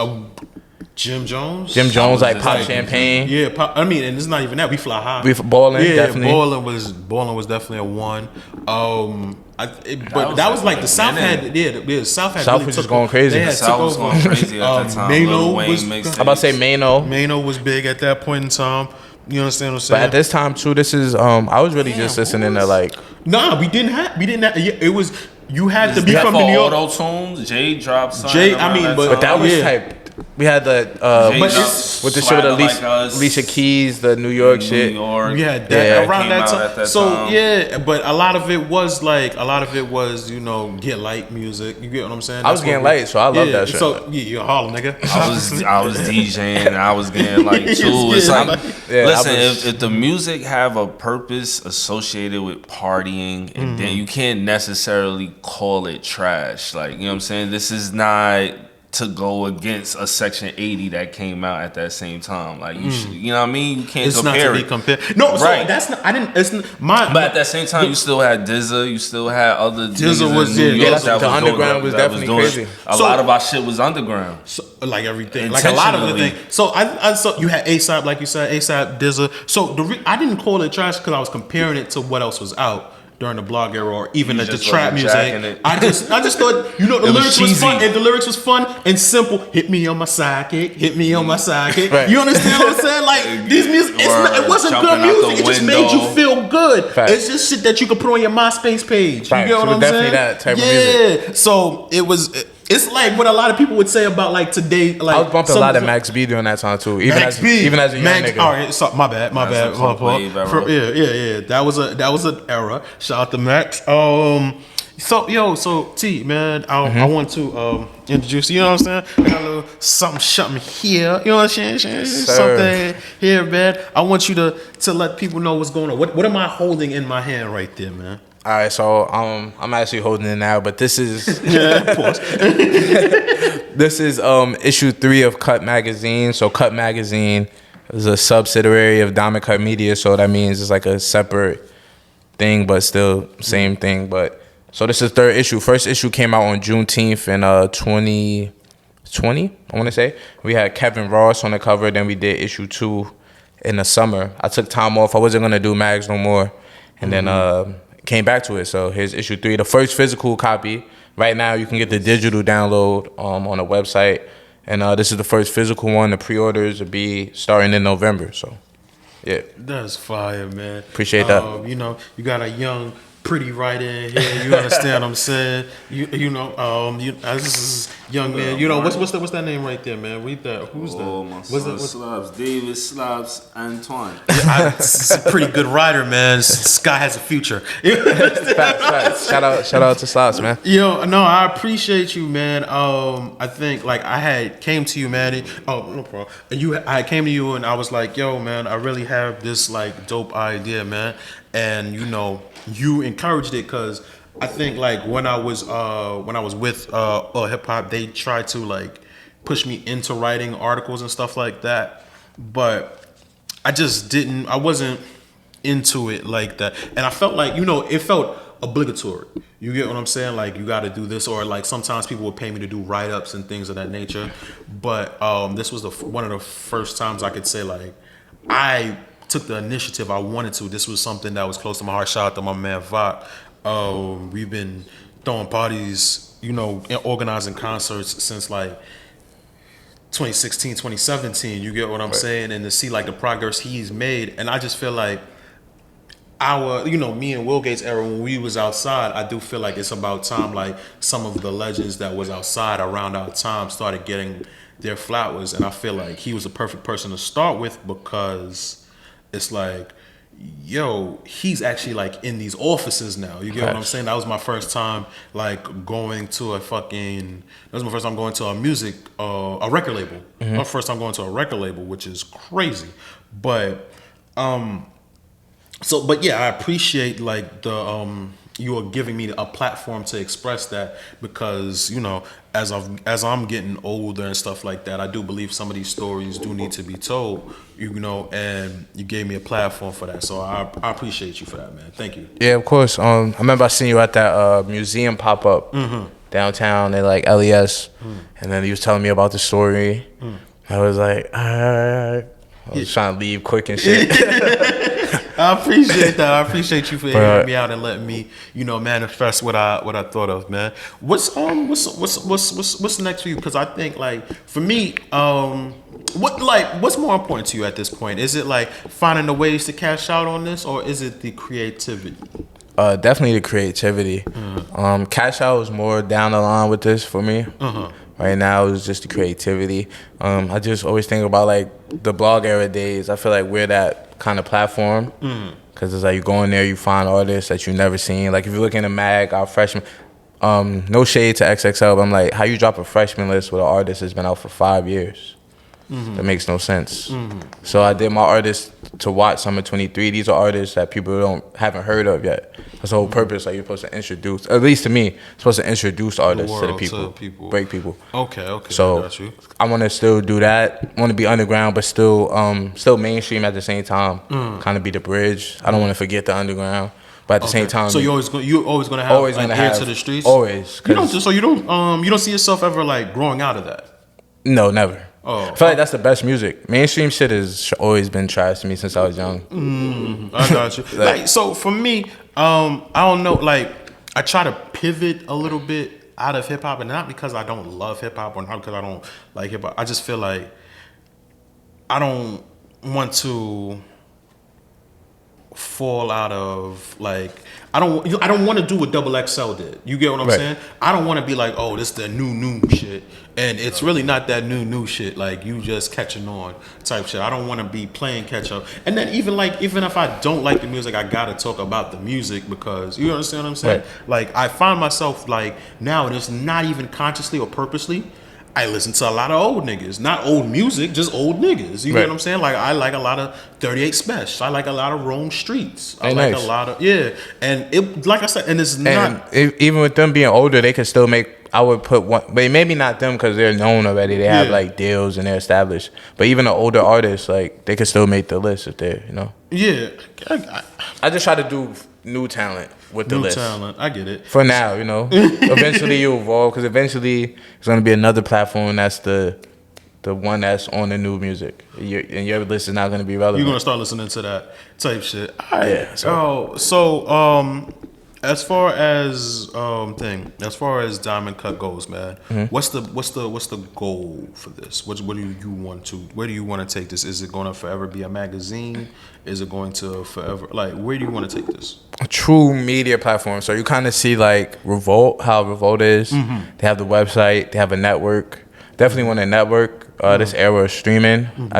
Jim Jones, like Pop Champagne. Yeah, I mean, and it's not even that. We Fly High. We Ballin', definitely. Ballin' was definitely a one. But that was like the South had, the South had. South was just going crazy. The South was going crazy at that time. Mano was. I'm about to say Mano. Mano was big at that point in time. You understand what I'm saying? But at this time too, this is I was really just listening to like. Nah, we didn't have. It was. You had to be from New York. Auto-tunes, Jay dropped something. but that was type. We had the with the shit with Alicia Keys, the New York shit. We had that around that time. So but a lot of it was get light music. You get what I'm saying? I was getting light, so I love that shit. So you're a Harlem nigga. I was DJing and I was getting light too. It's like listen, if the music have a purpose associated with partying, and then you can't necessarily call it trash. Like, you know what I'm saying? This is not to go against a Section 80 that came out at that same time. Like, you should, you know what I mean? You can't compare it. No, right. So that's not, I didn't, it's not, but at that same time, you still had DZA, you still had other DZA was, the underground was definitely crazy. A lot of our shit was underground. So, like everything, like a lot of the thing. So I saw you had ASAP, like you said, ASAP, DZA. So I didn't call it trash because I was comparing it to what else was out during the blog era, or even the trap music. I just thought, the lyrics was fun. And the lyrics was fun and simple. Hit me on my sidekick. Hit me on my sidekick. Right. You understand what I'm saying? Like, these music, it wasn't good music. It just made you feel good. Fact. It's just shit that you could put on your MySpace page. Fact. You get what I'm definitely saying? That type of music. Yeah. So it was. It's like what a lot of people would say about like today. Like I was bumping a lot of Max B during that time too. Even as a young nigga. All right, so my bad. Yeah. That was an era. Shout out to Max. So T, man, I want to introduce you. You know what I'm saying? I got a little something here. You know what I'm saying? Something here, man. I want you to let people know what's going on. What am I holding in my hand right there, man? All right, so I'm actually holding it now, but this is of course. This is issue 3 of KUT magazine. So KUT magazine is a subsidiary of Diamond Cut Media, so that means it's like a separate thing, but still same thing. But so this is 3rd issue. First issue came out on Juneteenth in 20, I want to say. We had Kevin Ross on the cover. Then we did issue 2 in the summer. I took time off. I wasn't gonna do mags no more, and then came back to it. So here's issue 3, the first physical copy. Right now, you can get the digital download on the website, and this is the first physical one. The pre-orders will be starting in November. So, yeah, That's fire, man. Appreciate that. You know, you got a young, pretty writer in here. You understand what I'm saying? This is young man. You know, what's that name right there, man? Read that. Who's that? Oh, my son Slobs. David Slobs Antoine. It's a pretty good writer, man. This guy has a future. facts. Shout out to Slots, man. Yo, no, I appreciate you, man. I think like I had came to you, man. No problem. I came to you and I was like, yo, man, I really have this like dope idea, man. And you know, you encouraged it because I think like when I was with hip hop, they tried to like push me into writing articles and stuff like that, but I wasn't into it like that, and I felt like, you know, it felt obligatory. You get what I'm saying? Like you got to do this, or like sometimes people would pay me to do write-ups and things of that nature. But this was one of the first times I could say like I took the initiative. I wanted to. This was something that was close to my heart. Shout out to my man Vok. We've been throwing parties, you know, and organizing concerts since like 2016, 2017. You get what I'm saying? And to see like the progress he's made, and I just feel like me and Will Gates era when we was outside, I do feel like it's about time like some of the legends that was outside around our time started getting their flowers, and I feel like he was a perfect person to start with because it's like, yo, he's actually like in these offices now. You get what I'm saying? That was my first time like going to a music, a record label. My first time going to a record label, which is crazy. But, but yeah, I appreciate like you are giving me a platform to express that because, you know, as I'm getting older and stuff like that, I do believe some of these stories do need to be told, you know, and you gave me a platform for that. So I appreciate you for that, man. Thank you. Yeah, of course. I remember I seen you at that museum pop-up downtown at like LES, and then he was telling me about the story. I was like, all right. I was trying to leave quick and shit. I appreciate that. I appreciate you for hearing me out and letting me, you know, manifest what I thought of, man. What's next for you? Because I think like for me, what's more important to you at this point? Is it like finding the ways to cash out on this, or is it the creativity? Definitely the creativity. Cash out is more down the line with this for me. Right now, it's just the creativity. I just always think about like the blog era days. I feel like we're that kind of platform because it's like you go in there, you find artists that you never seen. Like if you look in the mag, our freshman, no shade to XXL, but I'm like, how you drop a freshman list with an artist that's been out for 5 years? That makes no sense. So I did my artists to watch Summer 23. These are artists that people haven't heard of yet. That's the whole purpose. Like you're supposed to introduce, at least to me, you're supposed to introduce artists to the people, break people. Okay. So I got you. I want to still do that. I want to be underground, but still mainstream at the same time. Kind of be the bridge. I don't want to forget the underground, but at the same time. So you're always gonna have an ear to the streets. Always. You don't see yourself ever like growing out of that. No, never. Oh, I feel like that's the best music. Mainstream shit has always been trash to me since I was young. I got you. Like, so for me, I don't know. Like, I try to pivot a little bit out of hip hop, and not because I don't love hip hop or not because I don't like hip hop. I just feel like I don't want to fall out of like I don't want to do what Double XL did. You get what I'm saying? I don't want to be like, oh, this is the new shit, and it's really not that new shit. Like you just catching on type shit. I don't want to be playing catch up. And then even if I don't like the music, I gotta talk about the music because you understand what I'm saying. Like I find myself like now, and it's not even consciously or purposely, I listen to a lot of old niggas. Not old music, just old niggas. You know what I'm saying? Like, I like a lot of 38 Special. I like a lot of Rome Streets. I like a lot of, and it, like I said, and it's not. Even with them being older, they can still make I would put one, but maybe not them because they're known already. They have like deals and they're established. But even the older artists, like they could still make the list if they're, Yeah, I just try to do new talent with the list. New talent, I get it. For now, eventually you evolve because eventually it's gonna be another platform that's the one that's on the new music. And your list is not gonna be relevant. You're gonna start listening to that type shit. All right. Yeah, As far as Diamond Cut goes, man, what's the goal for this? Where do you want to take this? Is it going to forever be a magazine? Is it going to forever where do you want to take this? A true media platform. So you kind of see like Revolt, how Revolt is. They have the website. They have a network. Definitely want a network. This era of streaming, we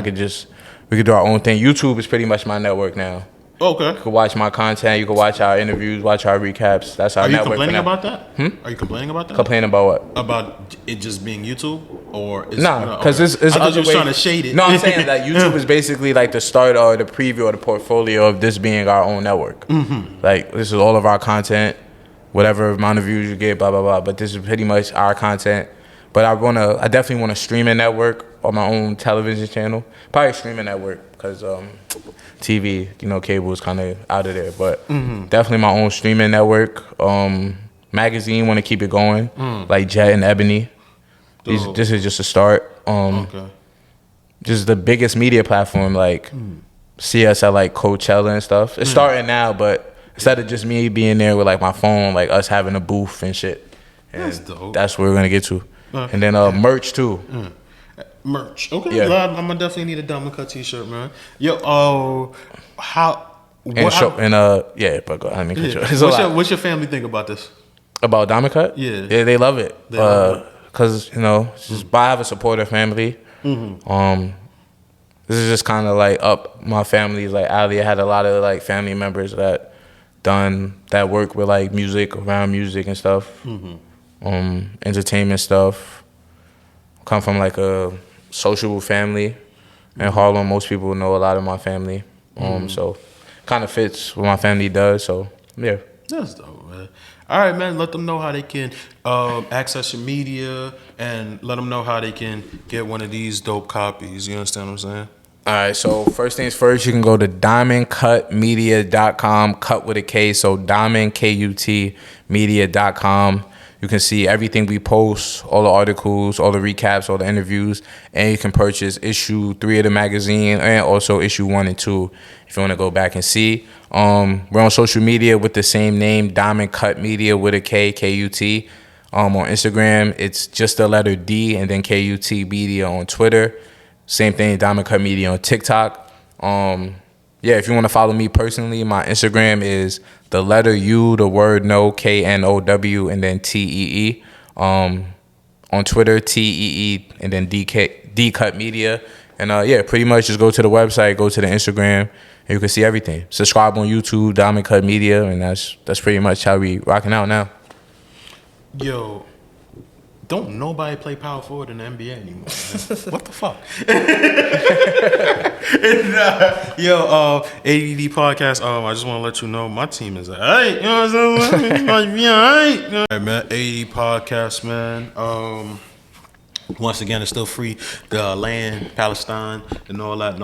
could do our own thing. YouTube is pretty much my network now. Okay. You can watch my content. You can watch our interviews, watch our recaps. That's our network. Are you complaining about that? Are you complaining about that? Complaining about what? About it just being YouTube? Or because it's I thought other you was ways. trying to shade it. No, I'm saying that YouTube is basically like the start or the preview or the portfolio of this being our own network. Like, this is all of our content, whatever amount of views you get, blah, blah, blah. But this is pretty much our content. But I definitely want a streaming network or my own television channel. Probably a streaming network because TV, cable is kind of out of there. But definitely my own streaming network. Magazine, want to keep it going. Like Jet and Ebony. This is just a start. Just the biggest media platform. Like, see us at like Coachella and stuff. It's starting now, but instead of just me being there with like my phone, like us having a booth and shit. And that's dope. That's where we're going to get to. And then merch too. Merch. Okay. Yeah. I'm gonna definitely need a Diamond Cut t-shirt, man. Yo, But go ahead, What's your family think about this? About Diamond Cut? Yeah. Yeah, they love it. They love it. Cause I have a supportive family. This is just kind of like up my family. Like Ali, I had a lot of like family members that work with like music, around music and stuff. Entertainment stuff. Come from like a sociable family in Harlem. Most people know a lot of my family. So kind of fits what my family does. So yeah. That's dope, man. All right, man. Let them know how they can access your media, and let them know how they can get one of these dope copies. You understand what I'm saying? All right, so first things first, you can go to diamondcutmedia.com, cut with a K, so diamondkutmedia.com. You can see everything we post, all the articles, all the recaps, all the interviews, and you can purchase issue 3 of the magazine and also issue 1 and 2 if you want to go back and see. We're on social media with the same name, Diamond Cut Media with a K, K-U-T. On Instagram, it's just the letter D and then K-U-T Media on Twitter. Same thing, Diamond Cut Media on TikTok. If you want to follow me personally, my Instagram is the letter U, the word no, K-N-O-W, and then T-E-E. On Twitter, T-E-E, and then D Cut Media. And pretty much just go to the website, go to the Instagram, and you can see everything. Subscribe on YouTube, Diamond Cut Media, and that's pretty much how we rocking out now. Yo, don't nobody play power forward in the NBA anymore, man. What the fuck? ADD podcast. I just want to let you know my team is alright. You know what I'm saying? Might be alright. All right, man. ADD podcast, man. Once again, it's still free. The land, Palestine, and all that. You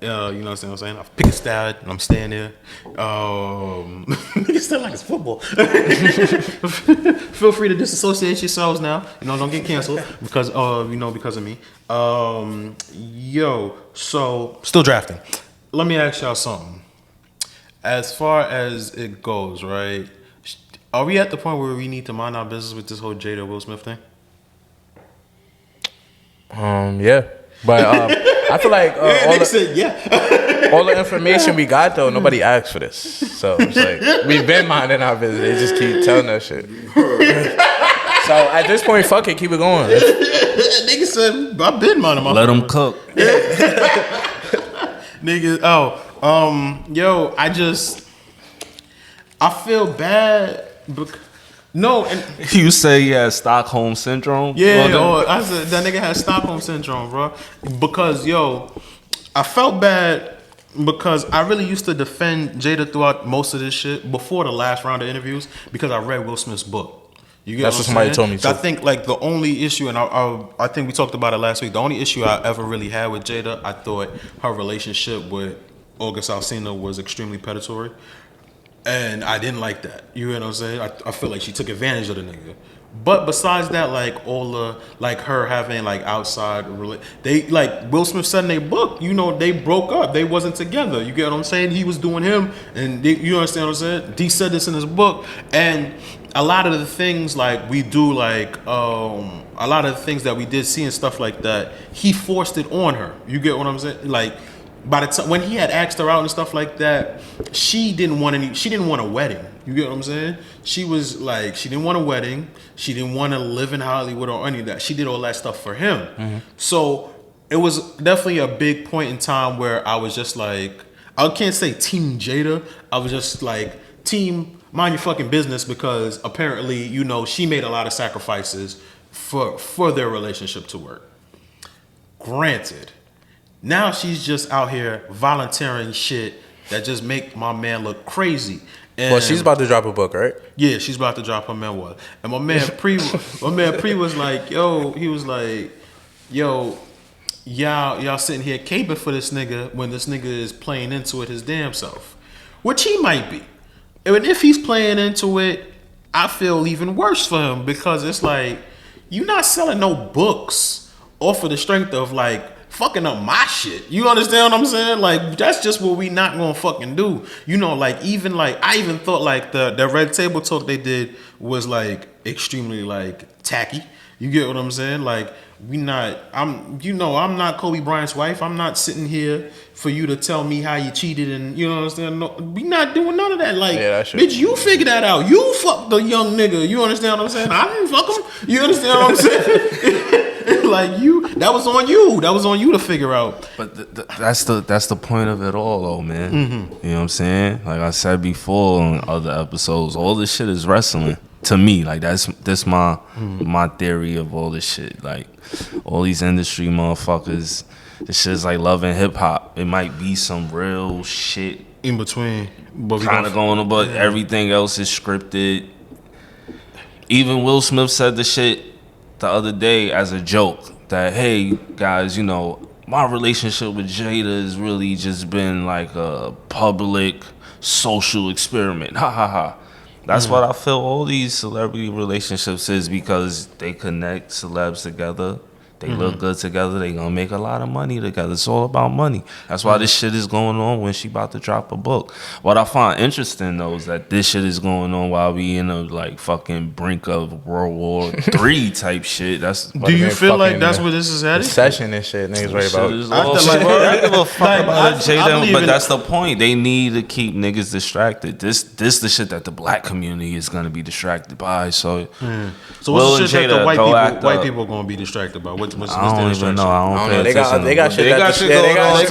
know what I'm saying? I pick a side, and I'm staying there. Niggas still like it's football. Feel free to disassociate yourselves now. Don't get canceled because of me. So still drafting. Let me ask y'all something. As far as it goes, right? Are we at the point where we need to mind our business with this whole Jada Will Smith thing? Yeah, but I feel like all the information we got though, nobody asked for this, so it's like we've been minding our business. They just keep telling us shit. So at this point, fuck it, keep it going. Nigga said I've been minding my. Let them cook. Nigga, I feel bad. No, and You say he has Stockholm syndrome? I said that nigga has Stockholm syndrome, bro. Because I felt bad because I really used to defend Jada throughout most of this shit before the last round of interviews because I read Will Smith's book. You get That's what somebody told me too. I think like the only issue, and I think we talked about it last week. The only issue I ever really had with Jada, I thought her relationship with August Alsina was extremely predatory, and I didn't like that. You know what I'm saying? I feel like she took advantage of the nigga. But besides that, like all the like her having like outside they like Will Smith said in their book, you know, they broke up. They wasn't together. You get what I'm saying? He was doing him, and you understand what I'm saying? D said this in his book, and a lot of the things like we do, like a lot of the things that we did see and stuff like that, he forced it on her. You get what I'm saying? Like by the time when he had asked her out and stuff like that, she didn't want a wedding. You get what I'm saying? She was like, she didn't want a wedding. She didn't want to live in Hollywood or any of that. She did all that stuff for him. Mm-hmm. So it was definitely a big point in time where I was just like, I can't say team Jada. I was just like team mind your fucking business, because apparently, you know, she made a lot of sacrifices for their relationship to work. Granted, now she's just out here volunteering shit that just make my man look crazy. And well, she's about to drop a book, right? Yeah, she's about to drop her memoir. And my man Pre was like, yo, he was like, yo, y'all sitting here caping for this nigga when this nigga is playing into it his damn self. Which he might be. And if he's playing into it, I feel even worse for him, because it's like, you not selling no books off of the strength of like fucking up my shit. You understand what I'm saying? Like, that's just what we not gonna fucking do. You know, like even like I even thought like the Red Table Talk they did was like extremely like tacky. You get what I'm saying? Like I'm not Kobe Bryant's wife. I'm not sitting here for you to tell me how you cheated, and you know what I'm saying? No, we not doing none of that. Like, bitch, you figure that out. You fuck the young nigga. You understand what I'm saying? I didn't fuck him. You understand what I'm saying? Like that was on you. That was on you to figure out. But that's the point of it all, though, man. Mm-hmm. You know what I'm saying? Like I said before on other episodes, all this shit is wrestling. To me, like that's my theory of all this shit. Like all these industry motherfuckers, this shit's like Love and Hip Hop. It might be some real shit in between, but kind of going on, but everything else is scripted. Even Will Smith said the shit the other day as a joke that, hey guys, you know, my relationship with Jada has really just been like a public social experiment. Ha ha ha. That's what I feel all these celebrity relationships is, because they connect celebs together. They look good together. They gonna make a lot of money together. It's all about money. That's why this shit is going on when she about to drop a book. What I find interesting though is that this shit is going on while we in a like fucking brink of World War III type shit. That's do you feel like that's where this is headed? Recession and shit, niggas worry about. I give a fuck about Jada, but that's the point. They need to keep niggas distracted. This the shit that the black community is gonna be distracted by. So what's the shit that the white people are gonna be distracted by? What's I don't even know. I don't pay attention. They got shit. They got shit going on. I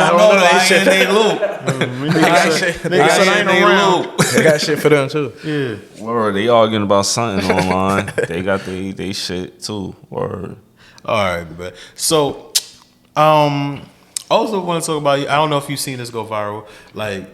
don't know. I ain't in they loop. They got shit. They got shit for them too. Yeah. Word. They arguing about something online. They got they shit too. Word. All right, but so also want to talk about. I don't know if you've seen this go viral. Like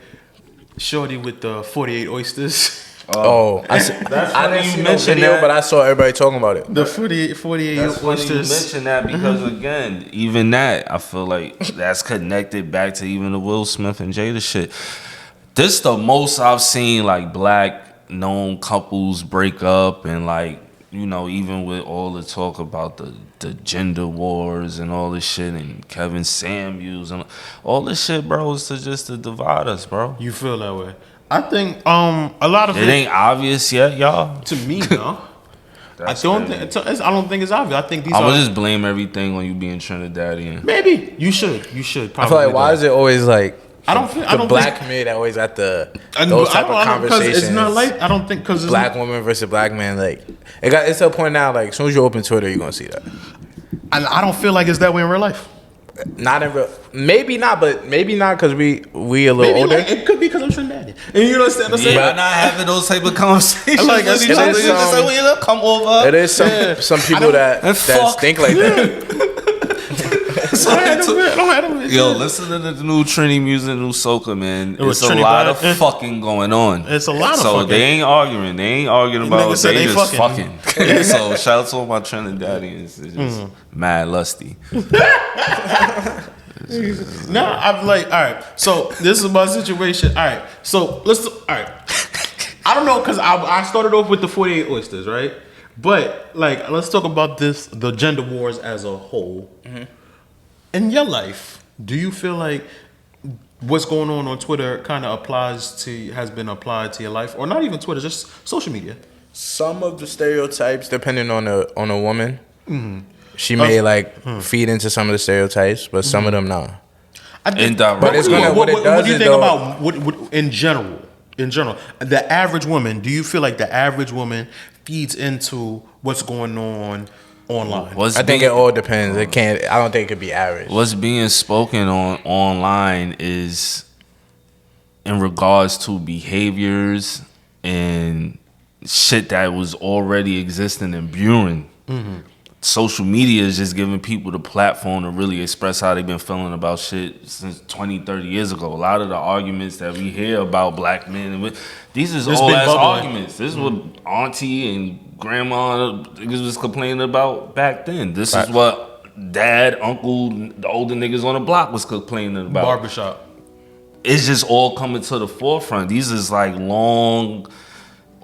shorty with the 48 oysters. I didn't see no video, but I saw everybody talking about it. The 48 That's funny you mention that, because again, even that, I feel like that's connected back to even the Will Smith and Jada shit. This the most I've seen like black known couples break up, and like, you know, even with all the talk about the gender wars and all this shit, and Kevin Samuels and all this shit, bro, is to divide us, bro. You feel that way? I think a lot of it ain't obvious yet, y'all. To me, no. I don't think it's obvious. I think these. I would just blame everything on you being Trinidadian. Maybe you should. Probably. I feel like why is it always like I don't think the black community that always at those type of conversations? It's not like I don't think because black woman versus black man. Like it's to a point now. Like as soon as you open Twitter, you're gonna see that. And I don't feel like it's that way in real life. Not in real, maybe not because we a little older. Like, it could be because I'm Trinidadian, and you understand what I'm saying. Yeah, not having those type of conversations. Like come over. It is some people that think like that. Yo, listen to the new Trini music, new soca, man. It's a Trini lot of Black. fucking going on. It's a lot of so fucking. they ain't arguing. They ain't arguing about. Niggas said They they just fucking. fucking. So shout out to all my Trinidadians. It's just mad lusty. No, I'm like, all right. So this is my situation. All right. So let's. All right. I don't know because I started off with the 48 oysters, right? But like, let's talk about the gender wars as a whole. Mm-hmm. In your life, do you feel like what's going on Twitter kind of has been applied to your life, or not even Twitter, just social media? Some of the stereotypes, depending on a woman, she may feed into some of the stereotypes, but some of them not. But it's gonna. What do you think about what in general? In general, the average woman. Do you feel like the average woman feeds into what's going on online? I think it all depends. It can't. I don't think it could be average. What's being spoken on online is in regards to behaviors and shit that was already existing and brewing. Social media is just giving people the platform to really express how they've been feeling about shit since 20, 30 years ago. A lot of the arguments that we hear about black men, these is all ass arguments. This is what auntie and grandma was complaining about back then. This is what dad, uncle, the older niggas on the block was complaining about. Barbershop. It's just all coming to the forefront. These is like long,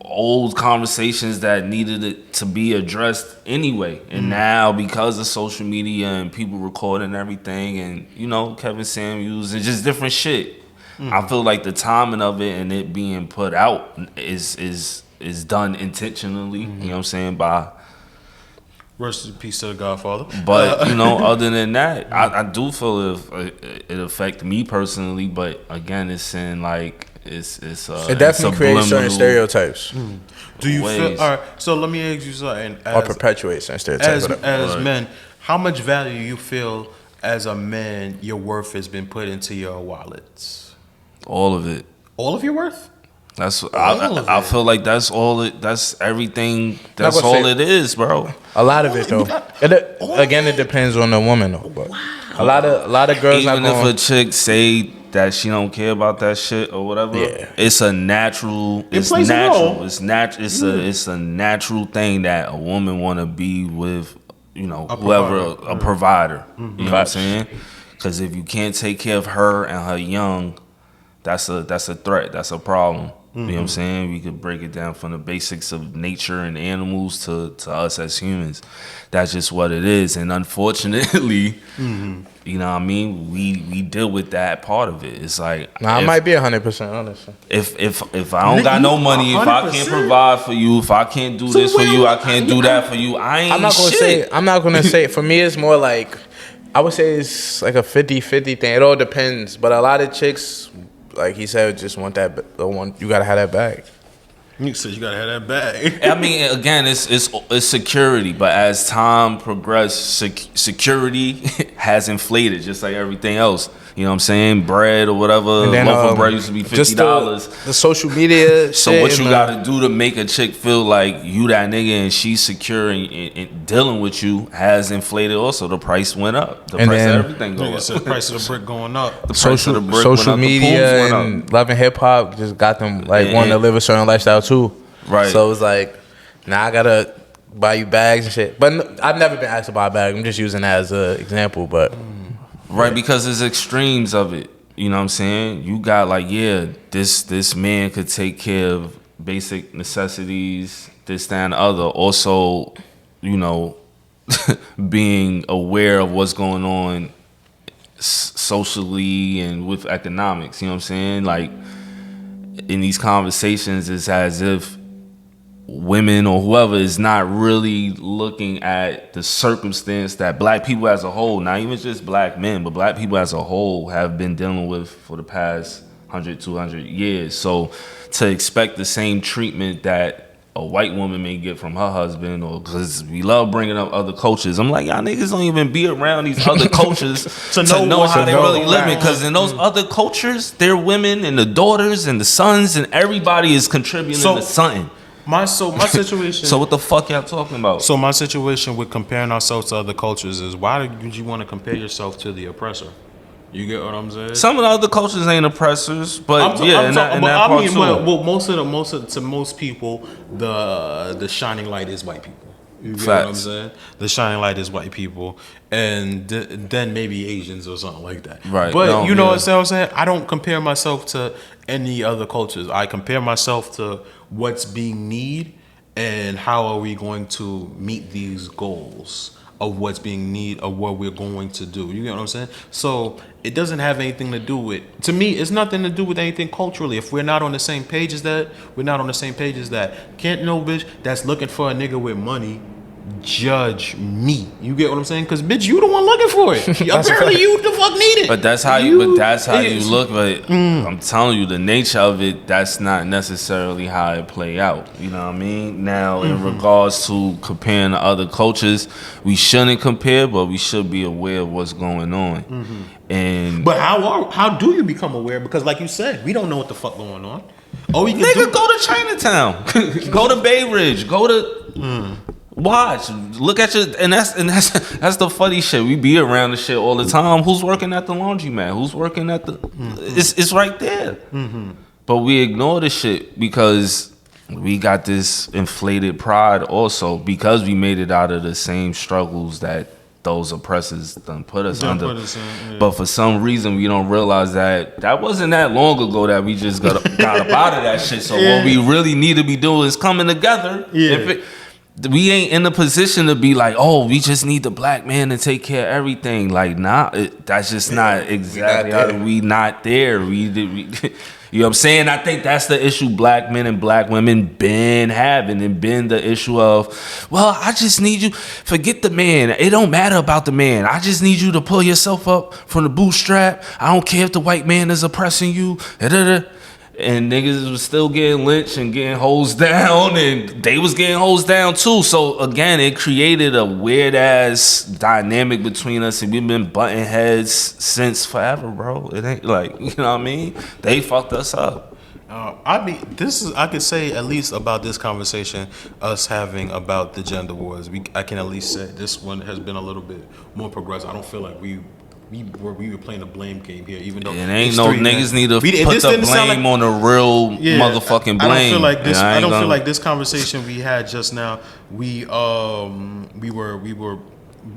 old conversations that needed it to be addressed anyway. And now because of social media and people recording everything and, Kevin Samuels and just different shit, I feel like the timing of it and it being put out is done intentionally, you know what I'm saying, by... Rest in peace to the Godfather. But, other than that, I do feel it affect me personally, but again, it's in like... it definitely creates certain stereotypes. Do you feel? All right. So let me ask you something. Or perpetuates certain stereotypes. As men, how much value you feel as a man your worth has been put into your wallets? All of it. All of your worth? I feel like that's all it. That's everything. That's all it is, bro. A lot of it though. It depends on the woman though. But a lot of girls. Even if a chick say that she don't care about that shit or whatever, it's a natural. It's natural. It's a natural thing that a woman want to be with, a provider. You know what I'm saying? Because if you can't take care of her and her young, that's a threat. That's a problem. You know what I'm saying? We could break it down from the basics of nature and animals to us as humans. That's just what it is. And unfortunately, you know what I mean? We deal with that part of it. It's like I might be 100% honest. If I don't got no money, 100%? If I can't provide for you, if I can't do this for you, I can't do that for you. I'm not gonna say for me it's more like I would say it's like a 50-50 thing. It all depends. But a lot of chicks, like he said, just want the one. You gotta have that bag. You said you gotta have that bag. I mean, again, it's security, but as time progressed, security has inflated, just like everything else. You know what I'm saying? Bread or whatever. And then, loaf of bread used to be $50. The social media. So what you gotta do to make a chick feel like you that nigga and she's secure and dealing with you has inflated. Also, the price went up. The price of everything going up. The price of the brick going up. The price of the brick social went up, media and Love and Hip Hop just got them wanting to live a certain lifestyle too. Right. So it's like, now I gotta buy you bags and shit. But I've never been asked to buy a bag. I'm just using that as an example. But right, because there's extremes of it. You know what I'm saying? You got this man could take care of basic necessities, this, that, and the other. Also, being aware of what's going on socially and with economics. You know what I'm saying? Like, in these conversations, it's as if women or whoever is not really looking at the circumstance that black people as a whole, not even just black men, but black people as a whole have been dealing with for the past 100, 200 years. So to expect the same treatment that a white woman may get from her husband, or because we love bringing up other cultures. I'm like, y'all niggas don't even be around these other cultures to know how they really living. Because in those other cultures, their women and the daughters and the sons and everybody is contributing to something. My situation. So what the fuck y'all talking about? So my situation with comparing ourselves to other cultures is, why would you want to compare yourself to the oppressor? You get what I'm saying? Some of the other cultures ain't oppressors, but to most people, the shining light is white people. You get Facts. what I'm saying? The shining light is white people, and then maybe Asians or something like that. Right. But No, you know yeah. what I'm saying? I don't compare myself to any other cultures. I compare myself to what's being needed and how are we going to meet these goals of what's being need of what we're going to do. You get what I'm saying? So it doesn't have anything to do with, to me, it's nothing to do with anything culturally. If we're not on the same page as that, we're not on the same page as that. Can't no bitch that's looking for a nigga with money judge me. You get what I'm saying? Because bitch, you the one looking for it. Apparently you the fuck need it. But that's how you look. But I'm telling you, the nature of it, that's not necessarily how it play out. You know what I mean? Now, in regards to comparing to other cultures, we shouldn't compare, but we should be aware of what's going on. But how do you become aware? Because like you said, we don't know what the fuck going on. Oh, you can Nigga, go to Chinatown, go to Bay Ridge, go to. Watch, look at your, and that's the funny shit. We be around the shit all the time. Who's working at the laundromat? Who's working at the? It's right there. But we ignore the shit because we got this inflated pride. Also, because we made it out of the same struggles that those oppressors done put us under. But for some reason, we don't realize that wasn't that long ago that we just got up out of that shit. So what we really need to be doing is coming together. We ain't in a position to be like, oh, we just need the black man to take care of everything. Like, nah, that's just not exactly. We not there. We you know what I'm saying? I think that's the issue black men and black women been having, and been the issue of, well, I just need you, forget the man. It don't matter about the man. I just need you to pull yourself up from the bootstrap. I don't care if the white man is oppressing you. And niggas was still getting lynched and getting hosed down, and they was getting hosed down too. So again, it created a weird ass dynamic between us, and we've been butting heads since forever, bro. It ain't like, you know what I mean? They fucked us up. I could say at least about this conversation, us having about the gender wars. I can at least say this one has been a little bit more progressive. I don't feel like we were playing a blame game here, even though it ain't no niggas need to put the blame on the real motherfucking blame. I don't feel like this. I don't feel like this conversation we had just now. We were.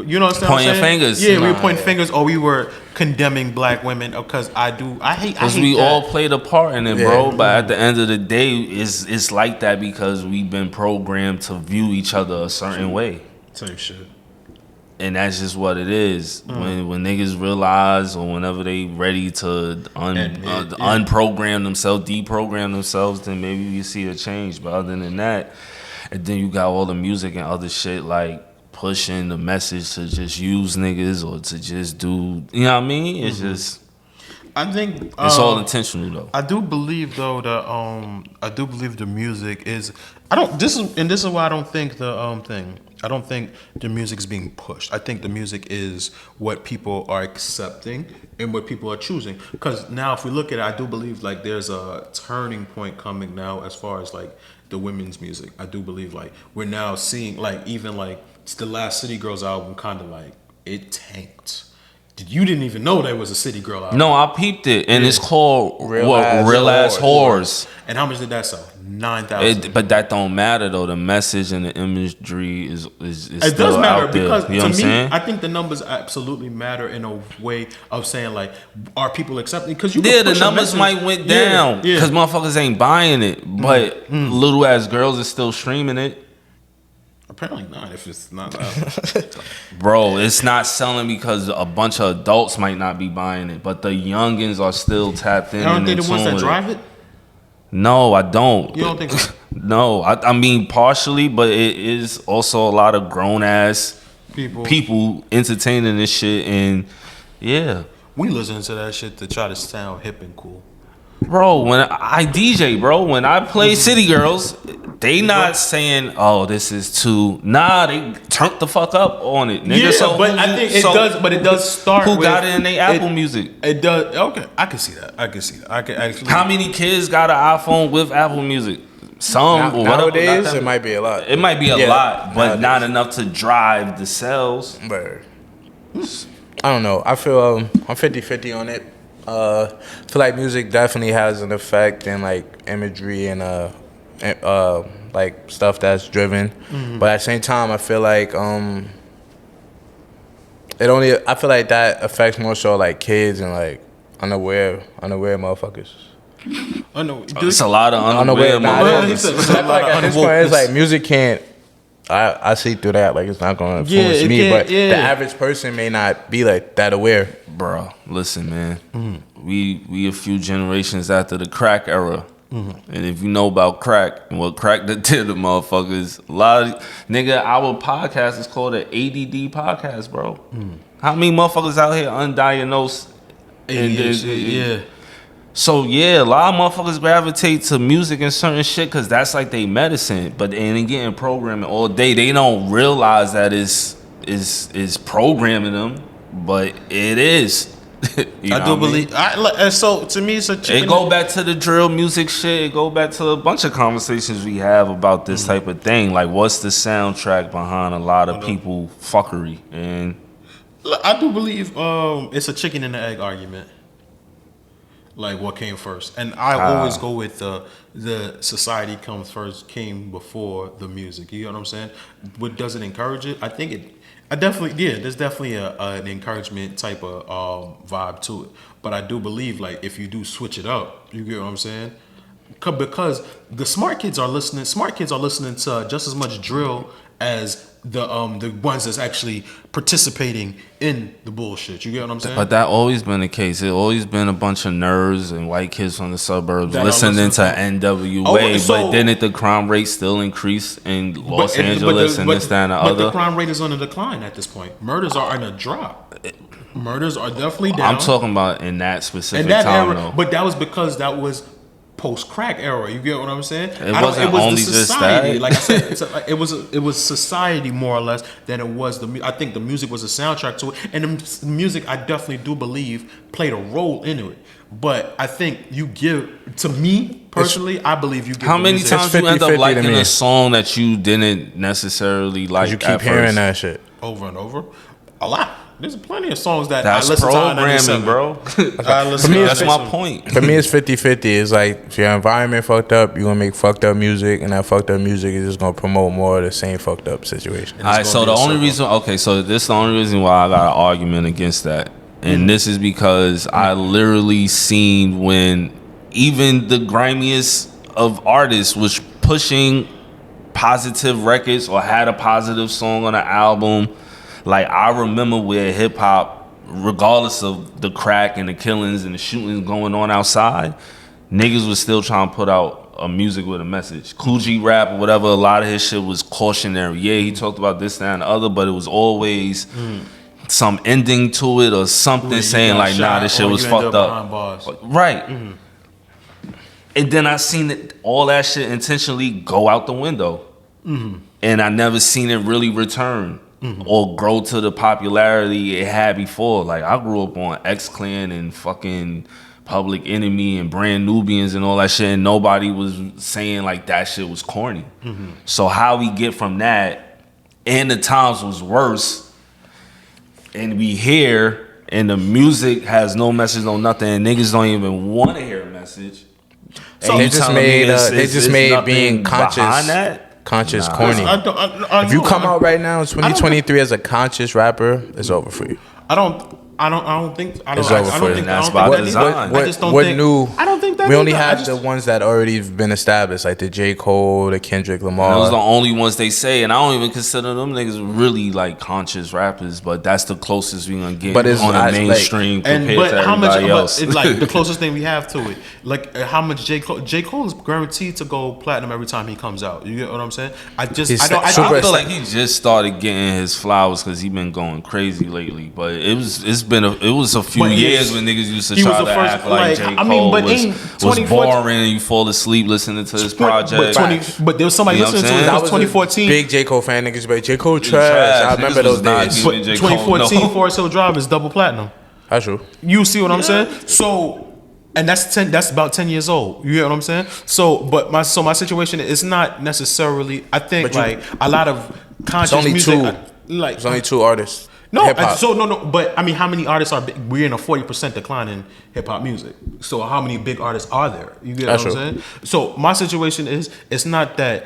You know what I'm saying? Pointing fingers. Yeah, we were pointing fingers, or we were condemning black women. Because I hate. Because we all played a part in it, bro. But at the end of the day, it's like that because we've been programmed to view each other a certain way. Same shit. And that's just what it is. When niggas realize, or whenever they ready to unprogram themselves, deprogram themselves, then maybe you see a change. But other than that, and then you got all the music and other shit like pushing the message to just use niggas or to just do, you know what I mean? It's just, I think it's all intentional though. I do believe though that the music is. This is why I don't think I don't think the music is being pushed. I think the music is what people are accepting and what people are choosing. Because now, if we look at it, I do believe like there's a turning point coming now as far as like the women's music. I do believe like we're now seeing like even like the last City Girls album kind of like it tanked. You didn't even know there was a City Girl album. No, I peeped it, and it's called Real Ass Whores. And how much did that sell? 9,000. But that don't matter though. The message and the imagery is it still does matter out there. Because you know to what I'm me, saying? I think the numbers absolutely matter in a way of saying like, are people accepting? Because the numbers might went down because motherfuckers ain't buying it, but little ass girls is still streaming it. Apparently not. If it's not, bro, it's not selling because a bunch of adults might not be buying it, but the youngins are still tapped in. Aren't they the ones that drive it? No, I don't. You don't think? No, I mean partially, but it is also a lot of grown ass people entertaining this shit, and we listen to that shit to try to sound hip and cool. Bro, when I DJ, bro, when I play City Girls, they not saying, "Oh, this is too." Nah, they turned the fuck up on it, nigga. Yeah, so but I think it does. But it does start. Who got it in their Apple Music? It does. Okay, I can see that. I can actually. How many kids got an iPhone with Apple Music? Some or whatever. Nowadays, it might be a lot. It might be a lot, but nowadays. not enough to drive the sales. But I don't know. I feel I'm 50-50 on it. I feel like music definitely has an effect and like imagery and like stuff that's driven. But at the same time, I feel like I feel like that affects more so like kids and like unaware motherfuckers. I know. It's a lot of unaware motherfuckers. At this point, it's like music can't. I see through that. Like it's not going to influence me, but the average person may not be like that aware. Bro, listen, man. We a few generations after the crack era. And if you know about crack and what crack did to the motherfuckers, a lot of nigga, our podcast is called an ADD podcast, bro. How many motherfuckers out here undiagnosed? Yeah. So yeah, a lot of motherfuckers gravitate to music and certain shit because that's like they medicine. But they getting programming all day. They don't realize that is programming them, but it is. I do believe. And so to me, it's a chicken. It go back to the drill music shit. It go back to a bunch of conversations we have about this type of thing. Like, what's the soundtrack behind a lot of people fuckery? And I do believe it's a chicken and the egg argument. Like what came first, and I always go with the society comes first, came before the music. You know what I'm saying? What does it encourage it? I think it. I definitely there's definitely an encouragement type of vibe to it. But I do believe like if you do switch it up, you get what I'm saying? Because the smart kids are listening. Smart kids are listening to just as much drill as the ones that's actually participating in the bullshit. You get what I'm saying? But that always been the case. It always been a bunch of nerds and white kids from the suburbs listening to NWA. But didn't the crime rate still increase in Los Angeles and this, that, and the other? But the crime rate is on a decline at this point. Murders are on a drop. Murders are definitely down. I'm talking about in that specific time, though. But that was because that was post-crack era. You get what I'm saying? It wasn't only just that. Like I said, it was society more or less than it was the. I think the music was a soundtrack to it, and the music I definitely do believe played a role in it. But I think you give to me personally, I believe you give. How many times you end up liking a song that you didn't necessarily like? You keep hearing that shit over and over, a lot. There's plenty of songs that that's I listen programming, to. bro. That's my point. For me, it's 50-50. It's like if your environment fucked up, you're gonna make fucked up music, and that fucked up music is just gonna promote more of the same fucked up situation. All right, so the only reason, so this is the only reason why I got an argument against that, and this is because I literally seen when even the grimiest of artists was pushing positive records or had a positive song on an album. Like, I remember where hip-hop, regardless of the crack and the killings and the shootings going on outside, niggas was still trying to put out a music with a message. KUT rap or whatever, a lot of his shit was cautionary. Yeah, he talked about this, that, and the other, but it was always some ending to it or something saying like, nah, this shit was fucked up. Right. And then I seen it, all that shit intentionally go out the window. And I never seen it really return. Or grow to the popularity it had before. Like, I grew up on X-Clan and fucking Public Enemy and Brand Nubians and all that shit, and nobody was saying like that shit was corny. So how we get from that, and the times was worse, and we hear, and the music has no message, no nothing, and niggas don't even want to hear a message. So they just made being conscious corny. If you come out right now in 2023 as a conscious rapper, it's over for you. I don't think it's over for you. That's by design. I just don't think. I don't think that. We only have the ones that already been established, like the J. Cole, the Kendrick Lamar. Those are the only ones they say, and I don't even consider them niggas really like conscious rappers. But that's the closest we gonna get on a mainstream compared to everybody else. It's like the closest thing we have to it. Like how much J. Cole is guaranteed to go platinum every time he comes out. You get what I'm saying? I feel like he just started getting his flowers because he been going crazy lately. But it was a few years when niggas used to try to act like J. Cole was boring and you fall asleep listening to his project. But there was somebody listening to it. That was 2014. Big J. Cole fan niggas, but J. Cole trash. I remember those days. But 2014 Forest Hill Drive is double platinum. That's true. You see what I'm saying? So and that's about 10 years old. You get what I'm saying? So my situation is not necessarily. I think like a lot of conscious It's only music. two. It's only two artists. No, Hip-hop. no. But I mean, how many artists are? We're in a 40% decline in hip hop music. So how many big artists are there? You get what I'm saying? So my situation is, it's not that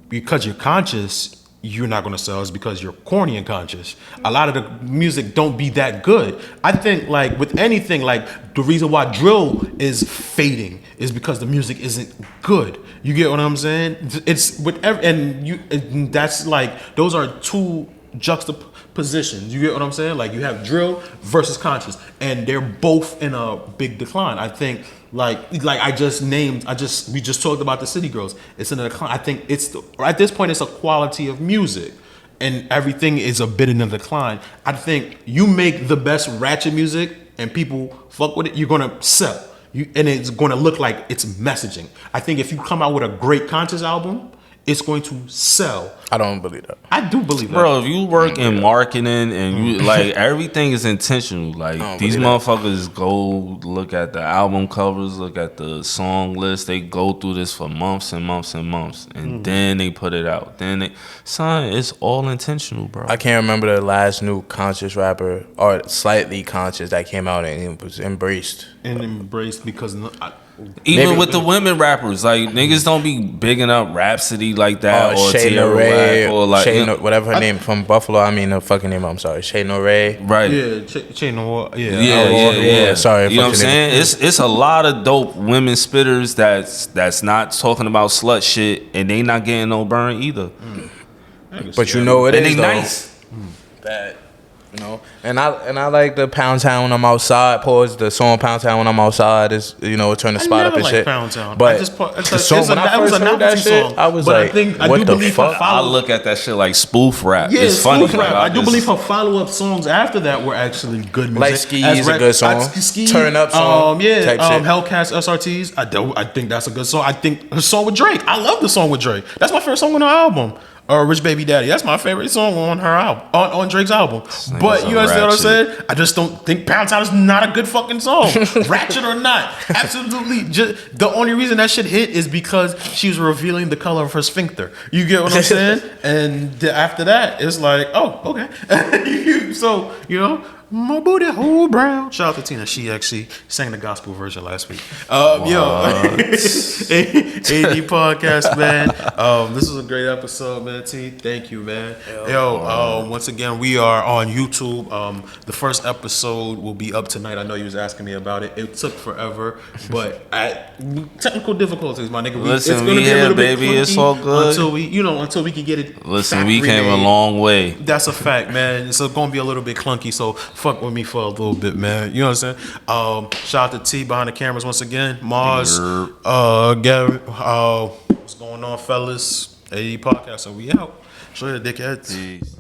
because you're conscious, you're not gonna sell. It's because you're corny and conscious. A lot of the music don't be that good. I think like with anything, like the reason why drill is fading is because the music isn't good. You get what I'm saying? It's whatever, and that's like those are two juxtapositions. You get what I'm saying? Like you have drill versus conscious, and they're both in a big decline. I think like we just talked about the City Girls. It's in a decline. I think at this point it's a quality of music, and everything is a bit in a decline. I think you make the best ratchet music and people fuck with it, you're gonna sell. And it's gonna look like it's messaging. I think if you come out with a great conscious album, it's going to sell. I don't believe that. I do believe that. Bro, if you work in marketing and you like everything is intentional. Like these motherfuckers go look at the album covers, look at the song list. They go through this for months and months and months, and then they put it out. Son, it's all intentional, bro. I can't remember the last new conscious rapper or slightly conscious that came out and it was embraced. And embraced because Even Maybe- with the women rappers, like niggas don't be bigging up Rhapsody like that, or Shay Tierra Noray, Whack, or like Shay whatever her name from Buffalo. I mean the fucking name. I'm sorry, Shay Noray. right. Chain of War. Yeah. Sorry, You know what I'm fucking name. saying? It's a lot of dope women spitters that's not talking about slut shit, and they not getting no burn either. But you know it And is they though. nice. That you know, and I like the Pound Town when I'm outside. Pause the song Pound Town when I'm outside is turn the spot up and shit. Pound Town. But I just the song when I first heard that shit, I was like, what the fuck? I look at that shit like spoof rap. Yeah, it's funny. spoof rap. Like, I do believe her follow-up songs after that were actually good music. Like Ski is a good song. Turn Up song. Type shit. Hellcats SRTs. I think that's a good song. I think her song with Drake. I love the song with Drake. That's my favorite song on her album. Or Rich Baby Daddy. That's my favorite song on her album, on Drake's album. But you understand what I'm saying? I just don't think Pound Town is not a good fucking song. Ratchet or not. Absolutely. Just, the only reason that shit hit is because she was revealing the color of her sphincter. You get what I'm saying? And after that, it's like, oh, okay. So, my booty hole brown. Shout out to Tina. She actually sang the gospel version last week. AD podcast, man. This was a great episode, man. T, thank you, man. Once again, we are on YouTube. The first episode will be up tonight. I know you was asking me about it. It took forever, but technical difficulties, my nigga. Listen, it's gonna we be a here, little bit baby. It's clunky all good. Until we can get it. Listen, we came a factory-made. long way. That's a fact, man. It's gonna be a little bit clunky, so fuck with me for a little bit, man. You know what I'm saying? Shout out to T behind the cameras once again. Mars, Gary, what's going on, fellas? AD podcast, and we out. Show you the dickheads. Peace.